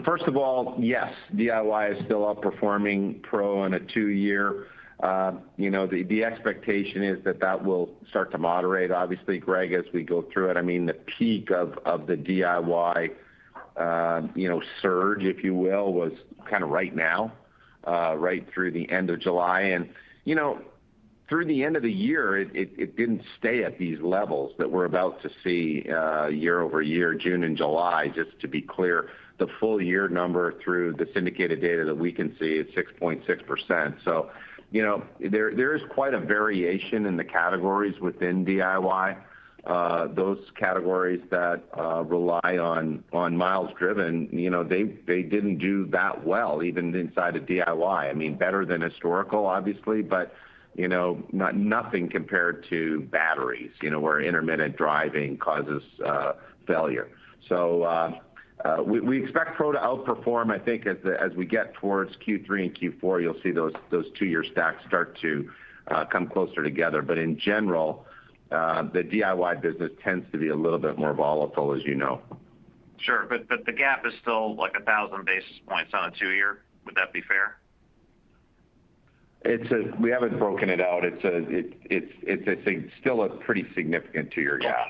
Speaker 3: First of all, yes, DIY is still outperforming Pro on a 2-year. The expectation is that will start to moderate, obviously, Greg, as we go through it. I mean, the peak of the DIY, surge, if you will, was kind of right now, right through the end of July. And, through the end of the year, it didn't stay at these levels that we're about to see year over year, June and July. Just to be clear, the full year number through the syndicated data that we can see is 6.6%. So, there is quite a variation in the categories within DIY. Those categories that rely on miles driven, they didn't do that well, even inside of DIY. I mean, better than historical, obviously, but nothing compared to batteries, where intermittent driving causes failure. So we expect Pro to outperform. I think as we get towards Q3 and Q4, you'll see those 2-year stacks start to come closer together. But in general, the DIY business tends to be a little bit more volatile, as you know.
Speaker 9: Sure, but the gap is still like 1,000 basis points on a 2-year. Would that be fair?
Speaker 3: We haven't broken it out. It's still a pretty significant 2-year gap.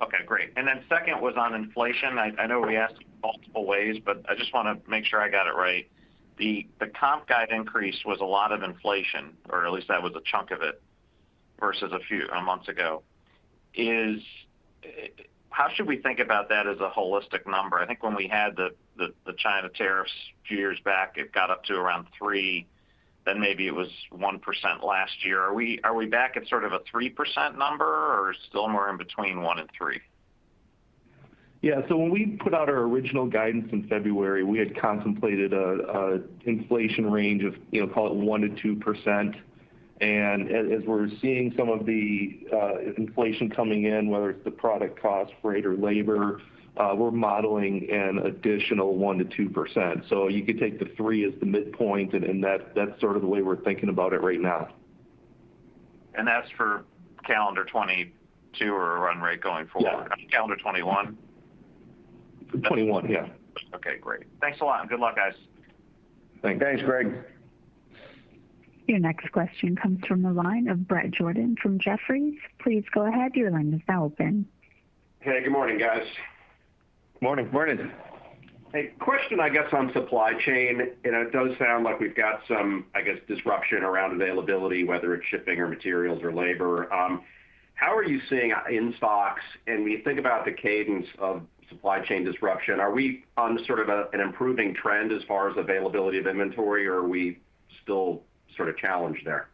Speaker 9: Okay, great. And then second was on inflation. I know we asked multiple ways, but I just want to make sure I got it right. The comp guide increase was a lot of inflation, or at least that was a chunk of it, versus a few months ago. How should we think about that as a holistic number? I think when we had the China tariffs a few years back, it got up to around 3. Then maybe it was 1% last year. Are we back at sort of a 3% number, or still more in between 1 and 3?
Speaker 4: Yeah, so when we put out our original guidance in February, we had contemplated a inflation range of, call it 1 to 2%. And as we're seeing some of the inflation coming in, whether it's the product cost, freight, or labor, we're modeling an additional 1 to 2%. So you could take the 3 as the midpoint, and that's sort of the way we're thinking about it right now.
Speaker 9: And that's for calendar 22 or a run rate going forward?
Speaker 4: Yeah.
Speaker 9: Calendar 21?
Speaker 4: 21, yeah.
Speaker 9: Okay, great. Thanks a lot, and good luck, guys.
Speaker 3: Thanks, Greg.
Speaker 1: Your next question comes from the line of Bret Jordan from Jefferies. Please go ahead. Your line is now open.
Speaker 10: Hey, good morning, guys.
Speaker 3: Morning.
Speaker 10: Hey, question, I guess, on supply chain. It does sound like we've got some, I guess, disruption around availability, whether it's shipping or materials or labor. How are you seeing in stocks? And when you think about the cadence of supply chain disruption, are we on sort of an improving trend as far as availability of inventory, or are we still sort of challenged there?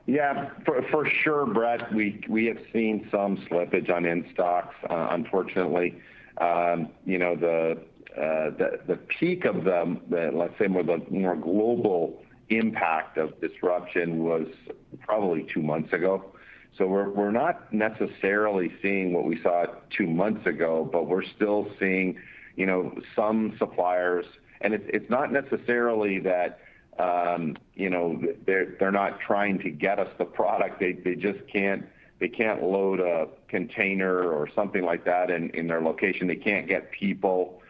Speaker 3: Yeah, for sure, Brett. We have seen some slippage on in stocks, unfortunately. The peak of let's say more global impact of disruption was probably 2 months ago. So we're not necessarily seeing what we saw 2 months ago, but we're still seeing some suppliers, and it's not necessarily that they're not trying to get us the product. They just can't load a container or something like that in their location. They can't get people.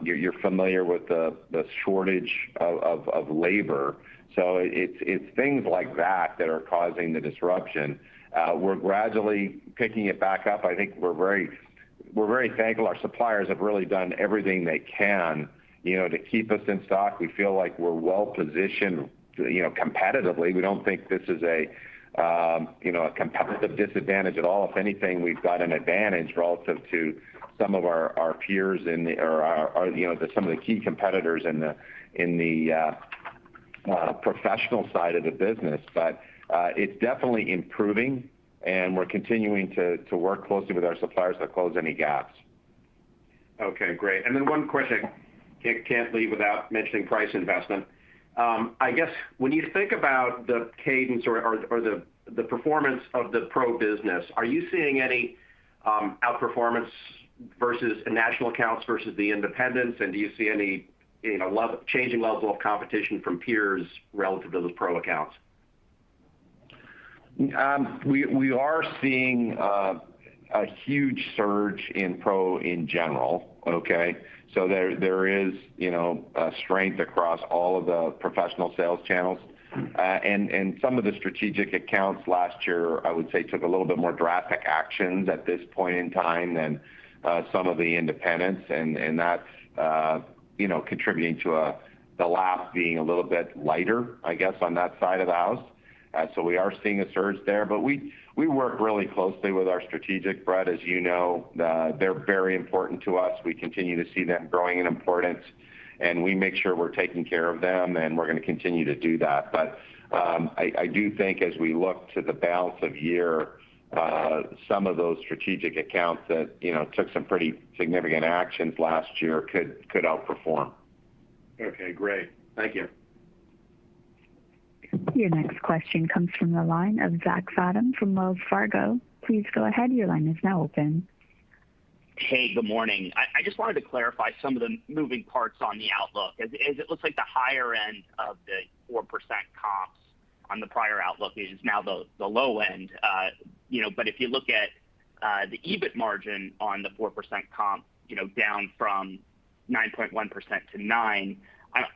Speaker 3: You're familiar with the shortage of labor. So it's things like that are causing the disruption. We're gradually picking it back up. I think we're very thankful. Our suppliers have really done everything they can to keep us in stock. We feel like we're well positioned, competitively. We don't think this is a competitive disadvantage at all. If anything, we've got an advantage relative to some of our peers some of the key competitors in the professional side of the business. But it's definitely improving, and we're continuing to work closely with our suppliers to close any gaps.
Speaker 10: Okay, great. And then one question I can't leave without mentioning price investment. I guess when you think about the cadence or the performance of the pro business, are you seeing any outperformance versus national accounts versus the independents? And do you see any changing level of competition from peers relative to those pro accounts?
Speaker 3: We are seeing a huge surge in pro in general. Okay, so there is a strength across all of the professional sales channels, and some of the strategic accounts last year, I would say, took a little bit more drastic actions at this point in time than some of the independents, and that's contributing to the lap being a little bit lighter, I guess, on that side of the house. So we are seeing a surge there, but we work really closely with our strategic, Brett, as you know. They're very important to us. We continue to see them growing in importance, and we make sure we're taking care of them, and we're going to continue to do that. But I do think as we look to the balance of year, some of those strategic accounts that took some pretty significant actions last year could outperform.
Speaker 10: Okay, great. Thank you.
Speaker 1: Your next question comes from the line of Zach Fadem from Wells Fargo. Please go ahead. Your line is now open.
Speaker 11: Hey, good morning. I just wanted to clarify some of the moving parts on the outlook. As it looks like the higher end of the 4% comps on the prior outlook is now the low end. But if you look at the EBIT margin on the 4% comp, down from 9.1% to 9%,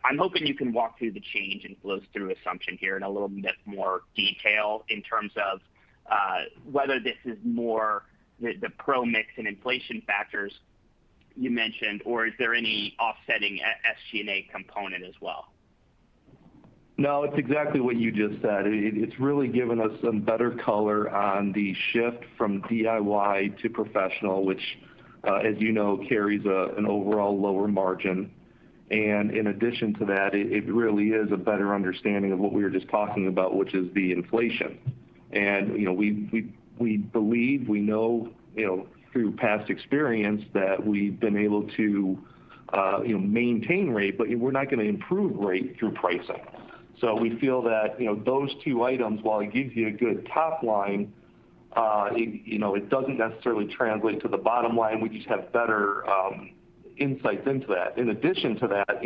Speaker 11: I'm hoping you can walk through the change and flows through assumption here in a little bit more detail in terms of whether this is more the pro mix and inflation factors you mentioned, or is there any offsetting SG&A component as well?
Speaker 4: No, it's exactly what you just said. It's really given us some better color on the shift from DIY to professional, which, as you know, carries an overall lower margin. And in addition to that, it really is a better understanding of what we were just talking about, which is the inflation. And we believe, we know, through past experience that we've been able to maintain rate, but we're not going to improve rate through pricing. So we feel that those two items, while it gives you a good top line, it doesn't necessarily translate to the bottom line. We just have better insights into that. In addition to that,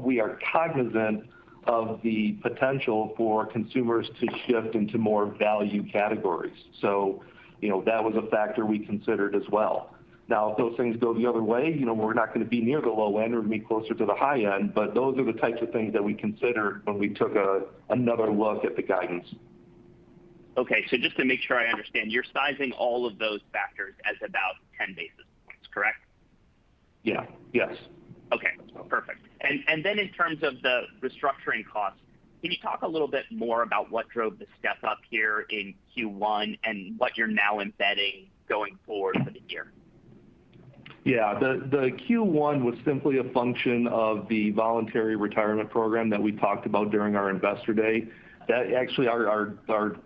Speaker 4: we are cognizant of the potential for consumers to shift into more value categories. So, that was a factor we considered as well. Now, if those things go the other way, we're not going to be near the low end, we're going to be closer to the high end, but those are the types of things that we considered when we took another look at the guidance.
Speaker 11: Okay, so just to make sure I understand, you're sizing all of those factors as about 10 basis points, correct?
Speaker 4: Yeah, yes.
Speaker 11: Okay, perfect. And then in terms of the restructuring costs, can you talk a little bit more about what drove the step up here in Q1 and what you're now embedding going forward for the year?
Speaker 4: Yeah, the Q1 was simply a function of the voluntary retirement program that we talked about during our Investor Day. That actually our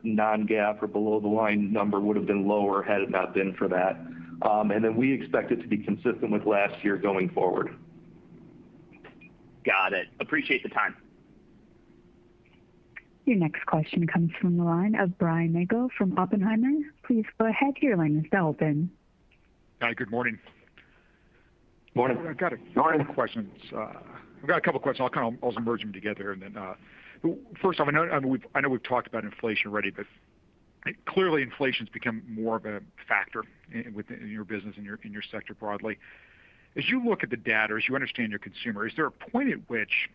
Speaker 4: non-GAAP or below the line number would have been lower had it not been for that. And then we expect it to be consistent with last year going forward.
Speaker 11: Got it. Appreciate the time.
Speaker 1: Your next question comes from the line of Brian Nagel from Oppenheimer. Please go ahead. Your line is now open.
Speaker 12: Hi, good morning.
Speaker 4: Morning.
Speaker 12: I've got a couple questions. I'll merge them together. And then first off, I know we've talked about inflation already, but clearly inflation's become more of a factor within your business and in your sector broadly. As you look at the data, as you understand your consumer, is there a point at which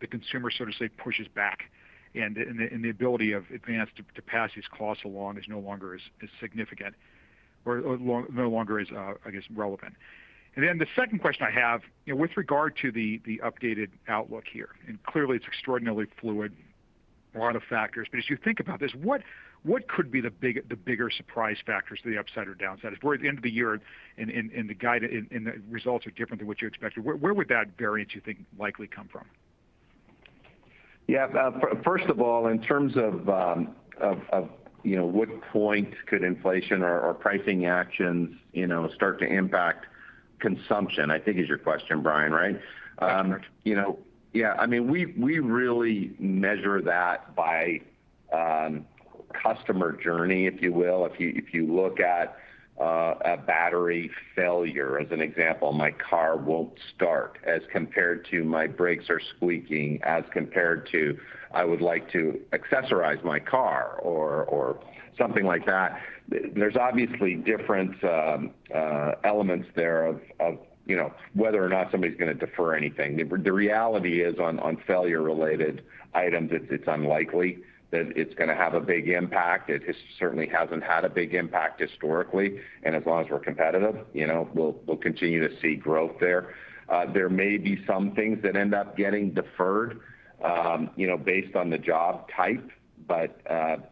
Speaker 12: the consumer, so to say, pushes back and the ability of Advance to pass these costs along is no longer as significant or no longer as, I guess, relevant? And then the second question I have, with regard to the updated outlook here, and clearly it's extraordinarily fluid, a lot of factors, but as you think about this, what could be the bigger surprise factors to the upside or downside? If we're at the end of the year and the guide and the results are different than what you expected, where would that variance you think likely come from?
Speaker 3: Yeah, first of all, in terms of what point could inflation or pricing actions start to impact consumption, I think is your question, Brian, right?
Speaker 12: That's correct.
Speaker 3: Yeah, I mean, we really measure that by customer journey, if you will. If you look at a battery failure, as an example, my car won't start, as compared to my brakes are squeaking, as compared to I would like to accessorize my car or something like that. There's obviously different elements there of whether or not somebody's going to defer anything. The reality is on failure-related items, it's unlikely that it's going to have a big impact. It certainly hasn't had a big impact historically, and as long as we're competitive, we'll continue to see growth there. There may be some things that end up getting deferred, based on the job type, but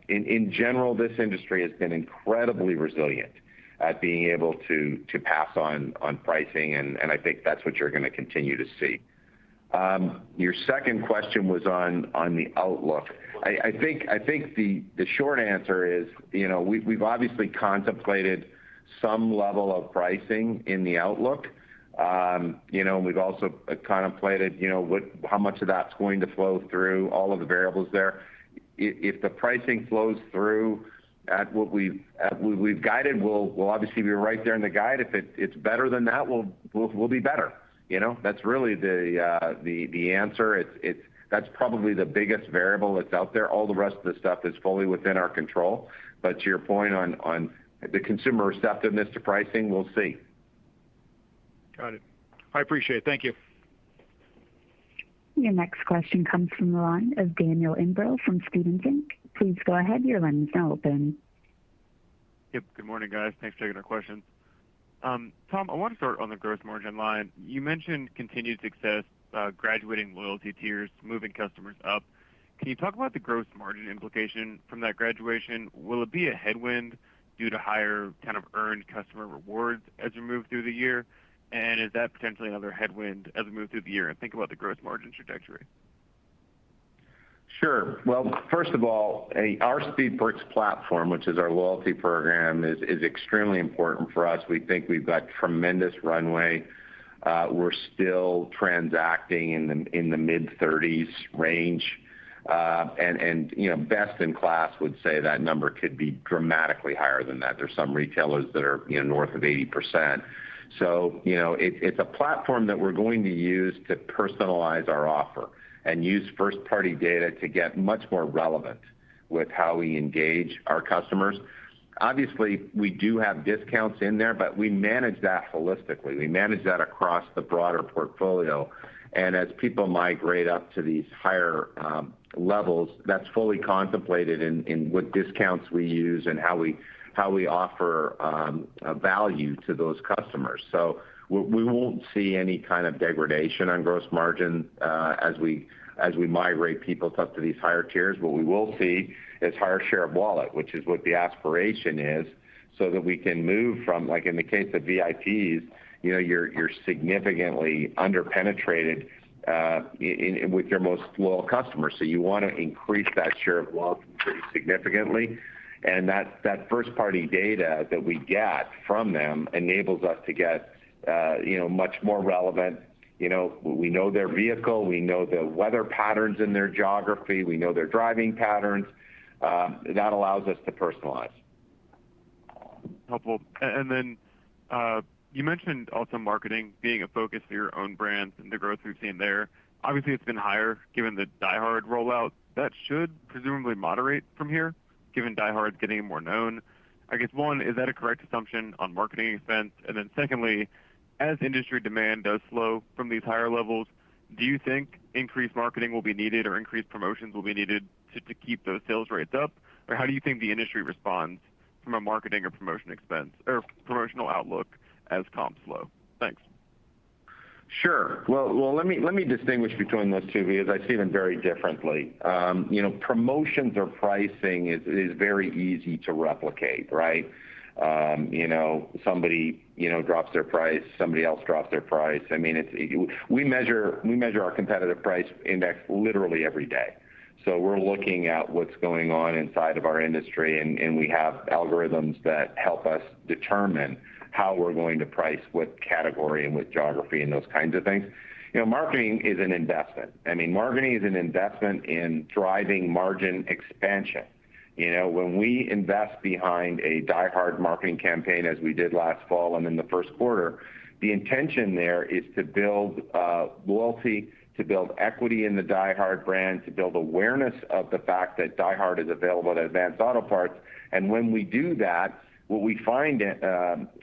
Speaker 3: in general, this industry has been incredibly resilient at being able to pass on pricing, and I think that's what you're going to continue to see. Your second question was on the outlook. I think the short answer is, we've obviously contemplated some level of pricing in the outlook. We've also contemplated, how much of that's going to flow through, all of the variables there. If the pricing flows through at what we've guided, we'll obviously be right there in the guide. If it's better than that, we'll be better. That's really the answer. That's probably the biggest variable that's out there. All the rest of the stuff is fully within our control. But to your point on the consumer receptiveness to pricing, we'll see.
Speaker 12: Got it. I appreciate it. Thank you.
Speaker 1: Your next question comes from the line of Daniel Imbro from Stephens Inc. Please go ahead. Your line is now open.
Speaker 13: Yep. Good morning, guys. Thanks for taking our questions. Tom, I want to start on the gross margin line. You mentioned continued success, graduating loyalty tiers, moving customers up. Can you talk about the gross margin implication from that graduation? Will it be a headwind due to higher kind of earned customer rewards as we move through the year? And is that potentially another headwind as we move through the year and think about the gross margin trajectory?
Speaker 3: Sure. Well, first of all, our Speed Perks platform, which is our loyalty program, is extremely important for us. We think we've got tremendous runway. We're still transacting in the mid-30s range. And best in class would say that number could be dramatically higher than that. There's some retailers that are north of 80%. So, it's a platform that we're going to use to personalize our offer and use first-party data to get much more relevant with how we engage our customers. Obviously, we do have discounts in there, but we manage that holistically. We manage that across the broader portfolio. And as people migrate up to these higher levels, that's fully contemplated in what discounts we use and how we offer value to those customers. So we won't see any kind of degradation on gross margin as we migrate people up to these higher tiers. What we will see is higher share of wallet, which is what the aspiration is, so that we can move from, like in the case of VIPs, you're significantly underpenetrated with your most loyal customers. So you want to increase that share of wallet pretty significantly. And that first-party data that we get from them enables us to get much more relevant. We know their vehicle, we know the weather patterns in their geography, we know their driving patterns. That allows us to personalize.
Speaker 13: Helpful. And then you mentioned also marketing being a focus for your own brands and the growth we've seen there. Obviously, it's been higher given the Die Hard rollout. That should presumably moderate from here, given Die Hard's getting more known. I guess, one, is that a correct assumption on marketing expense? And then secondly, as industry demand does slow from these higher levels, do you think increased marketing will be needed or increased promotions will be needed to keep those sales rates up? Or how do you think the industry responds from a marketing or promotion expense or promotional outlook as comps slow? Thanks.
Speaker 3: Sure. Well, let me distinguish between those two because I see them very differently. Promotions or pricing is very easy to replicate, right? Somebody drops their price, somebody else drops their price. I mean, we measure our competitive price index literally every day. So we're looking at what's going on inside of our industry, and we have algorithms that help us determine how we're going to price what category and what geography and those kinds of things. Marketing is an investment. Marketing is an investment in driving margin expansion. When we invest behind a diehard marketing campaign as we did last fall and in the first quarter, the intention there is to build loyalty, to build equity in the diehard brand, to build awareness of the fact that diehard is available at Advance Auto Parts. And when we do that, what we find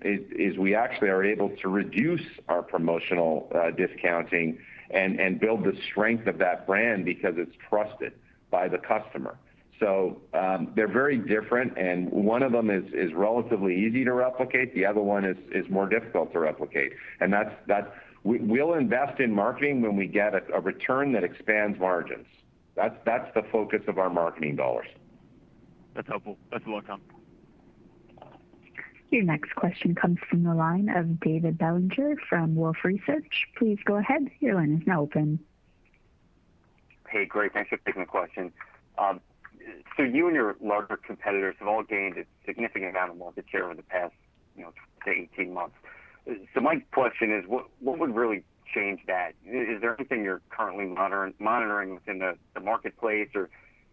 Speaker 3: is we actually are able to reduce our promotional discounting and build the strength of that brand because it's trusted by the customer. So they're very different, and one of them is relatively easy to replicate. The other one is more difficult to replicate. And we'll invest in marketing when we get a return that expands margins. That's the focus of our marketing dollars.
Speaker 13: That's helpful. That's a lot, Tom.
Speaker 1: Your next question comes from the line of David Bellinger from Wolfe Research. Please go ahead. Your line is now open.
Speaker 14: Hey, great. Thanks for taking the question. So you and your larger competitors have all gained a significant amount of market share over the past, 18 months. So my question is, what would really change that? Is there anything you're currently monitoring within the marketplace, or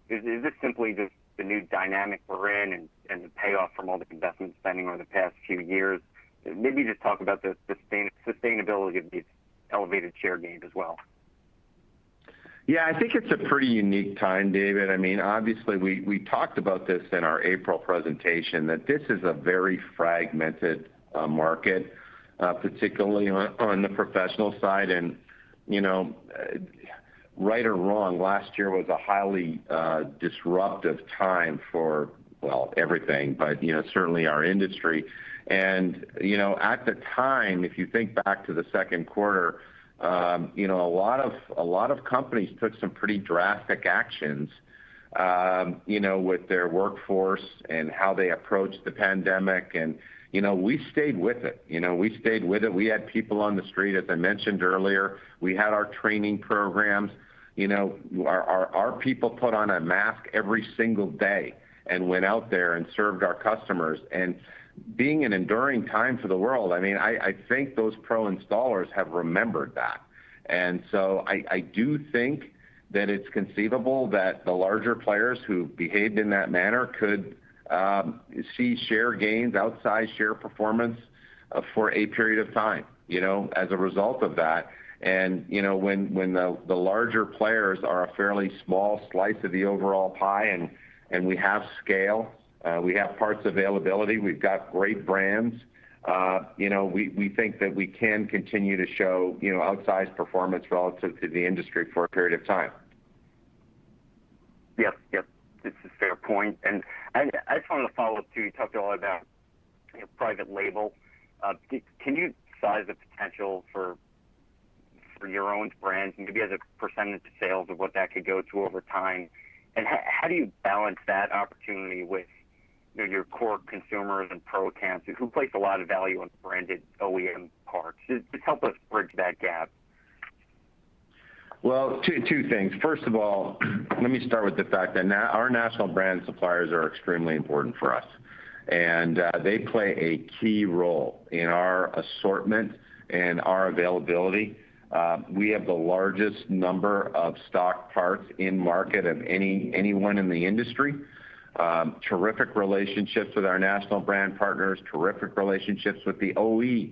Speaker 14: is this simply just the new dynamic we're in and the payoff from all the investment spending over the past few years? Maybe just talk about the sustainability of these elevated share gains as well.
Speaker 3: Yeah, I think it's a pretty unique time, David. Obviously, we talked about this in our April presentation, that this is a very fragmented market, particularly on the professional side. And, right or wrong, last year was a highly disruptive time for, everything, but, certainly our industry. And, at the time, if you think back to the second quarter, a lot of companies took some pretty drastic actions, with their workforce and how they approached the pandemic. And, we stayed with it. We had people on the street, as I mentioned earlier. We had our training programs. Our people put on a mask every single day and went out there and served our customers. And being an enduring time for the world, I think those pro installers have remembered that. And so I do think that it's conceivable that the larger players who behaved in that manner could see share gains, outsized share performance for a period of time, as a result of that. And, when the larger players are a fairly small slice of the overall pie and we have scale, we have parts availability, we've got great brands, we think that we can continue to show, outsized performance relative to the industry for a period of time.
Speaker 14: Yep. This is a fair point. And I just wanted to follow up too. You talked a lot about private label. Can you size the potential for your own brands, and maybe as a percentage of sales of what that could go to over time? And how do you balance that opportunity with your core consumers and pro accounts who place a lot of value on branded OEM parts? Just help us bridge that gap.
Speaker 3: Well, two things. First of all, let me start with the fact that our national brand suppliers are extremely important for us. And they play a key role in our assortment and our availability. We have the largest number of stock parts in market of anyone in the industry. Terrific relationships with our national brand partners, terrific relationships with the OE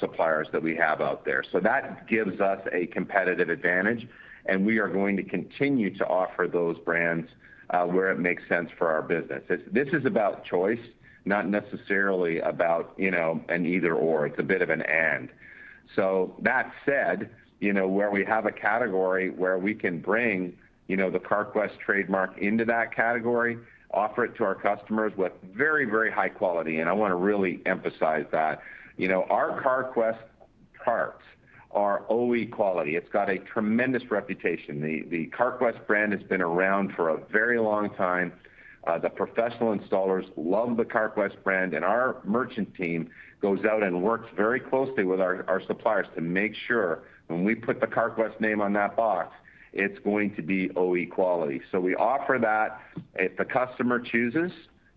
Speaker 3: suppliers that we have out there. So that gives us a competitive advantage, and we are going to continue to offer those brands where it makes sense for our business. This is about choice, not necessarily about, an either or. It's a bit of an and. So that said, where we have a category where we can bring, the CarQuest trademark into that category, offer it to our customers with very, very high quality. And I want to really emphasize that. Our CarQuest parts are OE quality. It's got a tremendous reputation. The CarQuest brand has been around for a very long time. The professional installers love the CarQuest brand, and our merchant team goes out and works very closely with our suppliers to make sure when we put the CarQuest name on that box, it's going to be OE quality. So we offer that. If the customer chooses,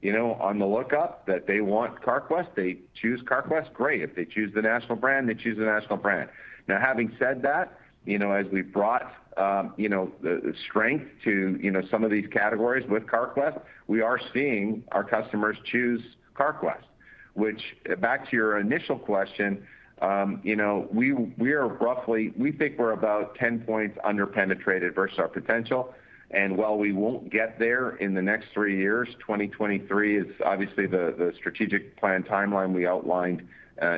Speaker 3: on the lookup that they want CarQuest, they choose CarQuest, great. If they choose the national brand, they choose the national brand. Now, having said that, as we've brought, the strength to, some of these categories with CarQuest, we are seeing our customers choose CarQuest, which, back to your initial question, we think we're about 10 points under-penetrated versus our potential. And while we won't get there in the next 3 years, 2023 is obviously the strategic plan timeline we outlined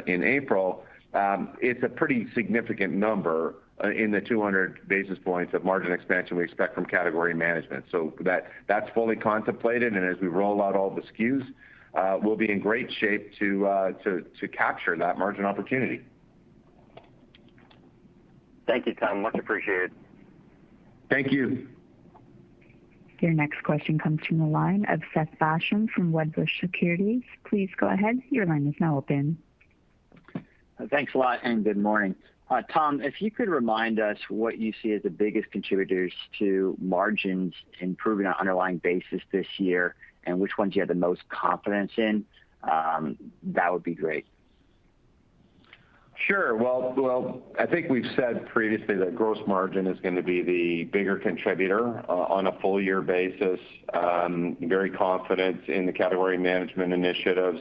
Speaker 3: in April. It's a pretty significant number in the 200 basis points of margin expansion we expect from category management. So that's fully contemplated, and as we roll out all the SKUs, we'll be in great shape to capture that margin opportunity.
Speaker 14: Thank you, Tom. Much appreciated.
Speaker 3: Thank you.
Speaker 1: Your next question comes from the line of Seth Basham from Wedbush Securities. Please go ahead. Your line is now open.
Speaker 15: Thanks a lot, and good morning. Tom, if you could remind us what you see as the biggest contributors to margins improving on an underlying basis this year, and which ones you have the most confidence in, that would be great.
Speaker 3: Sure. Well, I think we've said previously that gross margin is going to be the bigger contributor on a full year basis. Very confident in the category management initiatives.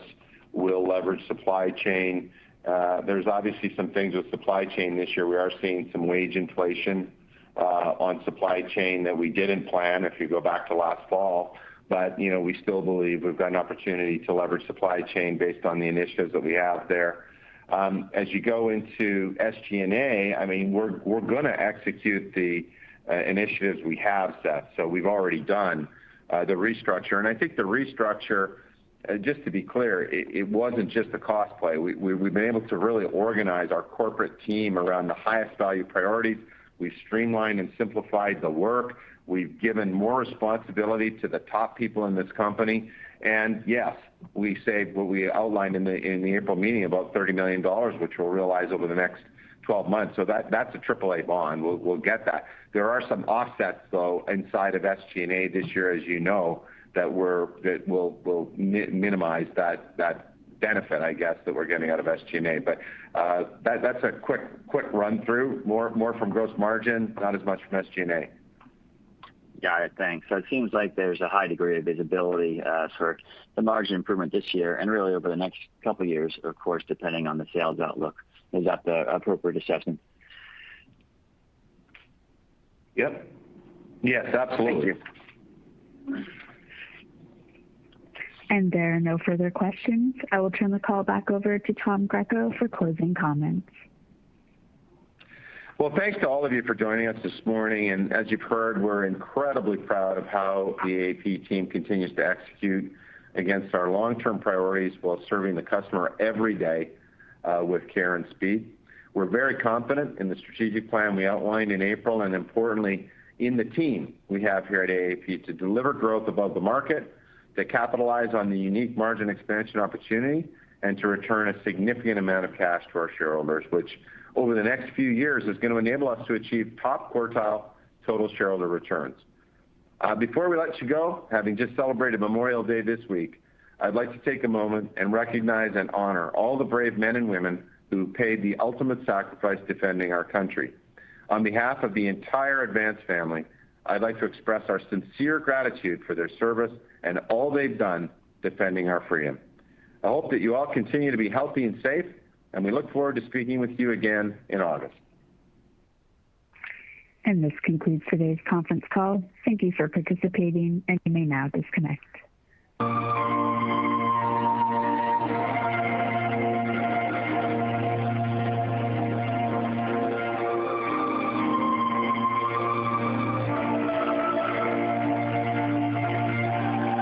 Speaker 3: We'll leverage supply chain. There's obviously some things with supply chain this year. We are seeing some wage inflation on supply chain that we didn't plan if you go back to last fall. But, we still believe we've got an opportunity to leverage supply chain based on the initiatives that we have there. As you go into SG&A, we're going to execute the initiatives we have set. So we've already done the restructure. And I think the restructure, just to be clear, it wasn't just a cost play. We've been able to really organize our corporate team around the highest value priorities. We've streamlined and simplified the work. We've given more responsibility to the top people in this company. And yes, we saved what we outlined in the April meeting, about $30 million, which we'll realize over the next 12 months. So that's a AAA bond. We'll get that. There are some offsets, though, inside of SG&A this year, as you know, that will minimize that benefit, I guess, that we're getting out of SG&A. But that's a quick run through. More from gross margin, not as much from SG&A.
Speaker 15: Got it. Thanks. So it seems like there's a high degree of visibility for the margin improvement this year and really over the next couple of years, of course, depending on the sales outlook. Is that the appropriate assessment?
Speaker 3: Yep. Yes, absolutely.
Speaker 15: Thank you.
Speaker 1: And there are no further questions. I will turn the call back over to Tom Greco for closing comments.
Speaker 3: Well, thanks to all of you for joining us this morning. And as you've heard, we're incredibly proud of how the AAP team continues to execute against our long-term priorities while serving the customer every day with care and speed. We're very confident in the strategic plan we outlined in April, and importantly, in the team we have here at AAP to deliver growth above the market, to capitalize on the unique margin expansion opportunity, and to return a significant amount of cash to our shareholders, which over the next few years is going to enable us to achieve top quartile total shareholder returns. Before we let you go, having just celebrated Memorial Day this week, I'd like to take a moment and recognize and honor all the brave men and women who paid the ultimate sacrifice defending our country. On behalf of the entire Advance family, I'd like to express our sincere gratitude for their service and all they've done defending our freedom. I hope that you all continue to be healthy and safe, and we look forward to speaking with you again in August.
Speaker 1: And this concludes today's conference call. Thank you for participating, and you may now disconnect.